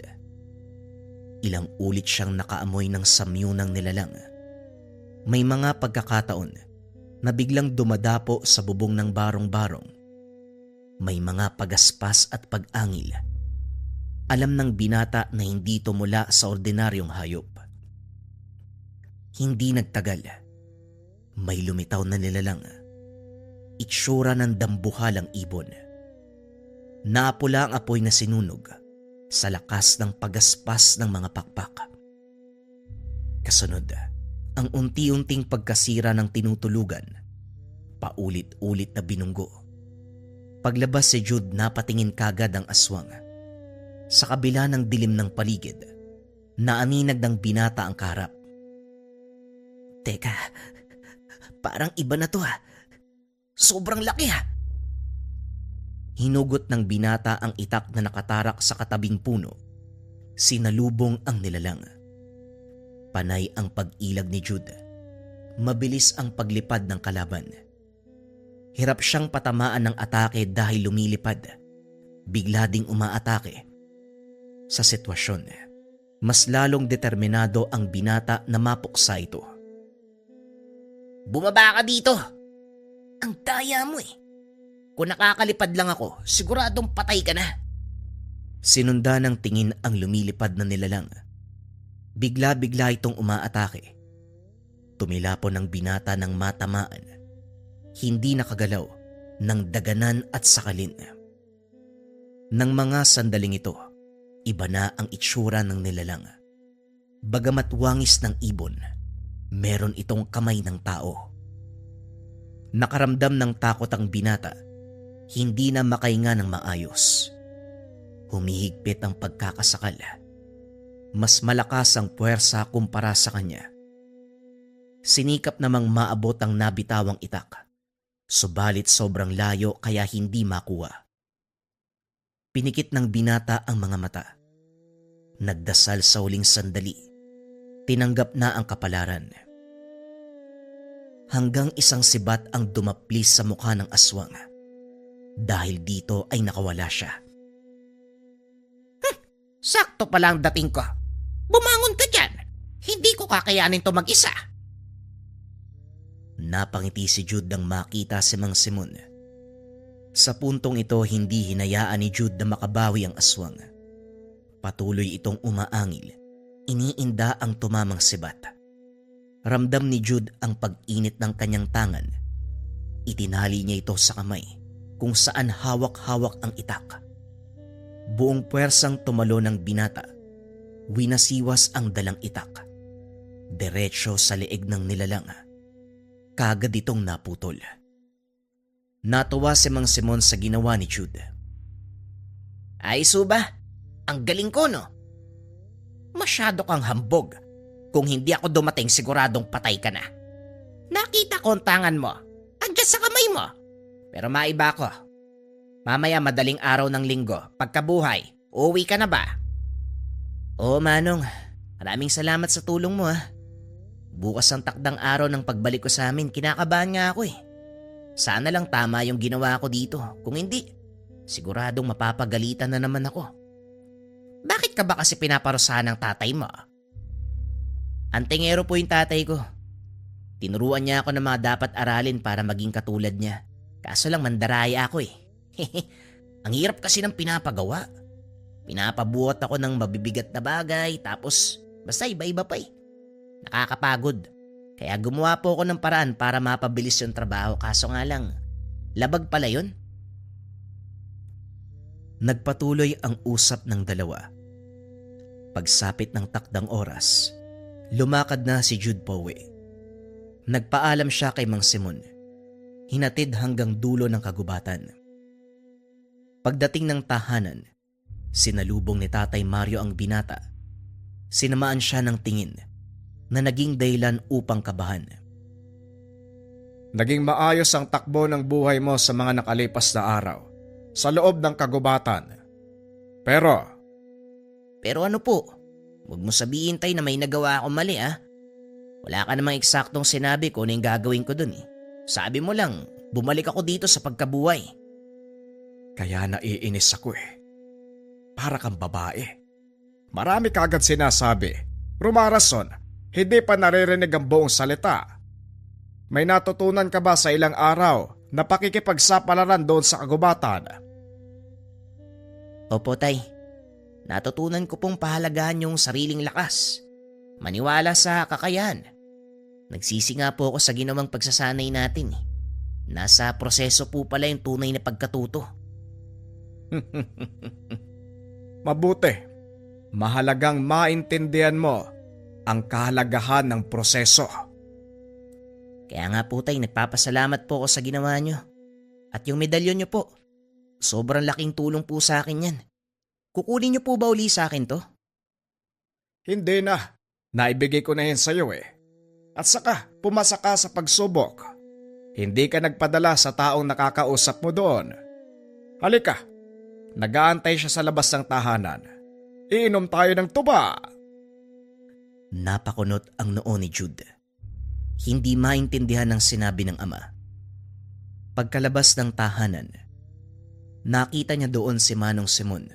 Ilang ulit siyang nakaamoy ng samyo ng nilalang. May mga pagkakataon na biglang dumadapo sa bubong ng barong-barong. May mga pagaspas at pag-angil. Alam ng binata na hindi ito mula sa ordinaryong hayop. Hindi nagtagal. May lumitaw na nilalang. Itsura ng dambuhalang ibon. Napula ang apoy na sinunog sa lakas ng pagaspas ng mga pakpak. Kasunod, ang unti-unting pagkasira ng tinutulugan. Paulit-ulit na binunggo. Paglabas si Jude, napatingin kagad ang aswang. Sa kabila ng dilim ng paligid, naaninag ng binata ang kaharap. Teka, parang iba na to ha. Sobrang laki ha. Hinugot ng binata ang itak na nakatarak sa katabing puno. Sinalubong ang nilalang. Panay ang pag-ilag ni Jude. Mabilis ang paglipad ng kalaban. Hirap siyang patamaan ng atake dahil lumilipad. Bigla ding umaatake. Sa sitwasyon, mas lalong determinado ang binata na mapuksa ito. Bumaba ka dito! Ang daya mo eh! Kung nakakalipad lang ako, siguradong patay ka na. Sinunda ng tingin ang lumilipad na nilalang. Bigla-bigla itong umaatake. Tumilapon ng binata ng matamaan. Hindi nakagalaw ng daganan at sakalin. Nang mga sandaling ito, iba na ang itsura ng nilalang. Bagamat wangis ng ibon, meron itong kamay ng tao. Nakaramdam ng takot ang binata. Hindi na makahinga ng maayos. Humihigpit ang pagkakasakal. Mas malakas ang puwersa kumpara sa kanya. Sinikap namang maabot ang nabitawang itak. Subalit sobrang layo kaya hindi makuha. Pinikit ng binata ang mga mata. Nagdasal sa huling sandali. Tinanggap na ang kapalaran. Hanggang isang sibat ang dumaplis sa mukha ng aswang. Dahil dito ay nakawala siya. Sakto pala ang dating ko. Bumangon ka dyan. Hindi ko kakayanin to mag-isa. Napangiti si Jude nang makita si Mang Simon. Sa puntong ito, hindi hinayaan ni Jude na makabawi ang aswang. Patuloy itong umaangil. Iniinda ang tumamang sibat. Ramdam ni Jude ang pag-init ng kanyang tangan. Itinali niya ito sa kamay kung saan hawak-hawak ang itak. Buong puwersang tumalo ng binata. Winasiwas ang dalang itak. Diretso sa leeg ng nilalang. Kagad itong naputol. Natuwa si Mang Simon sa ginawa ni Jude. Ay suba, ang galing ko no? Masyado kang hambog. Kung hindi ako dumating siguradong patay ka na. Nakita ko ang tangan mo. Andiyan sa kamay mo. Pero maiba ko. Mamaya madaling araw ng linggo, pagkabuhay, uuwi ka na ba? Oo Manong, maraming salamat sa tulong mo ha. Bukas ang takdang araw ng pagbalik ko sa amin, kinakabahan nga ako eh. Sana lang tama yung ginawa ko dito. Kung hindi, siguradong mapapagalitan na naman ako. Bakit ka ba kasi pinaparusahan ng tatay mo? Antingero po yung tatay ko. Tinuruan niya ako ng mga dapat aralin para maging katulad niya. Kaso lang mandaraya ako eh. Ang hirap kasi ng pinapagawa. Pinapabuhat ako ng mabibigat na bagay tapos basta iba-iba pa eh. Nakakapagod. Kaya gumawa po ako ng paraan para mapabilis yung trabaho kaso nga lang, labag pala yun. Nagpatuloy ang usap ng dalawa. Pagsapit ng takdang oras, lumakad na si Jude Powe. Nagpaalam siya kay Mang Simon. Hinatid hanggang dulo ng kagubatan. Pagdating ng tahanan, sinalubong ni Tatay Mario ang binata. Sinamaan siya ng tingin na naging dahilan upang kabahan. Naging maayos ang takbo ng buhay mo sa mga nakalipas na araw sa loob ng kagubatan. Pero ano po? Huwag mo sabihin tay na may nagawa ako mali ah. Wala ka namang eksaktong sinabi kung ano yung gagawin ko dun eh. Sabi mo lang, bumalik ako dito sa pagkabuhay. kaya naiinis ako eh. Para kang babae. Marami ka agad sinasabi. Rumarason, hindi pa naririnig ang buong salita. May natutunan ka ba sa ilang araw na pakikipagsapalaran doon sa kagubatan? Opo tay, natutunan ko pong pahalagahan yung sariling lakas. Maniwala sa kakayahan. Nagsisi nga po ako sa ginawang pagsasanay natin eh. Nasa proseso po pala yung tunay na pagkatuto. Mabuti. Mahalagang maintindihan mo ang kahalagahan ng proseso. Kaya nga po tay, nagpapasalamat po ako sa ginawa nyo. At yung medalyon nyo po, sobrang laking tulong po sa akin yan. Kukunin nyo po ba uli sa akin to? Hindi na. Naibigay ko na yan sa'yo eh. At saka, pumasa ka sa pagsubok. Hindi ka nagpadala sa taong nakakausap mo doon. Halika, nag-aantay siya sa labas ng tahanan. Iinom tayo ng tuba. Napakunot ang noo ni Jude. Hindi maintindihan ang sinabi ng ama. Pagkalabas ng tahanan, nakita niya doon si Manong Simon.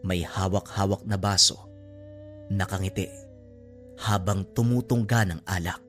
May hawak-hawak na baso, nakangiti habang tumutungga ng alak.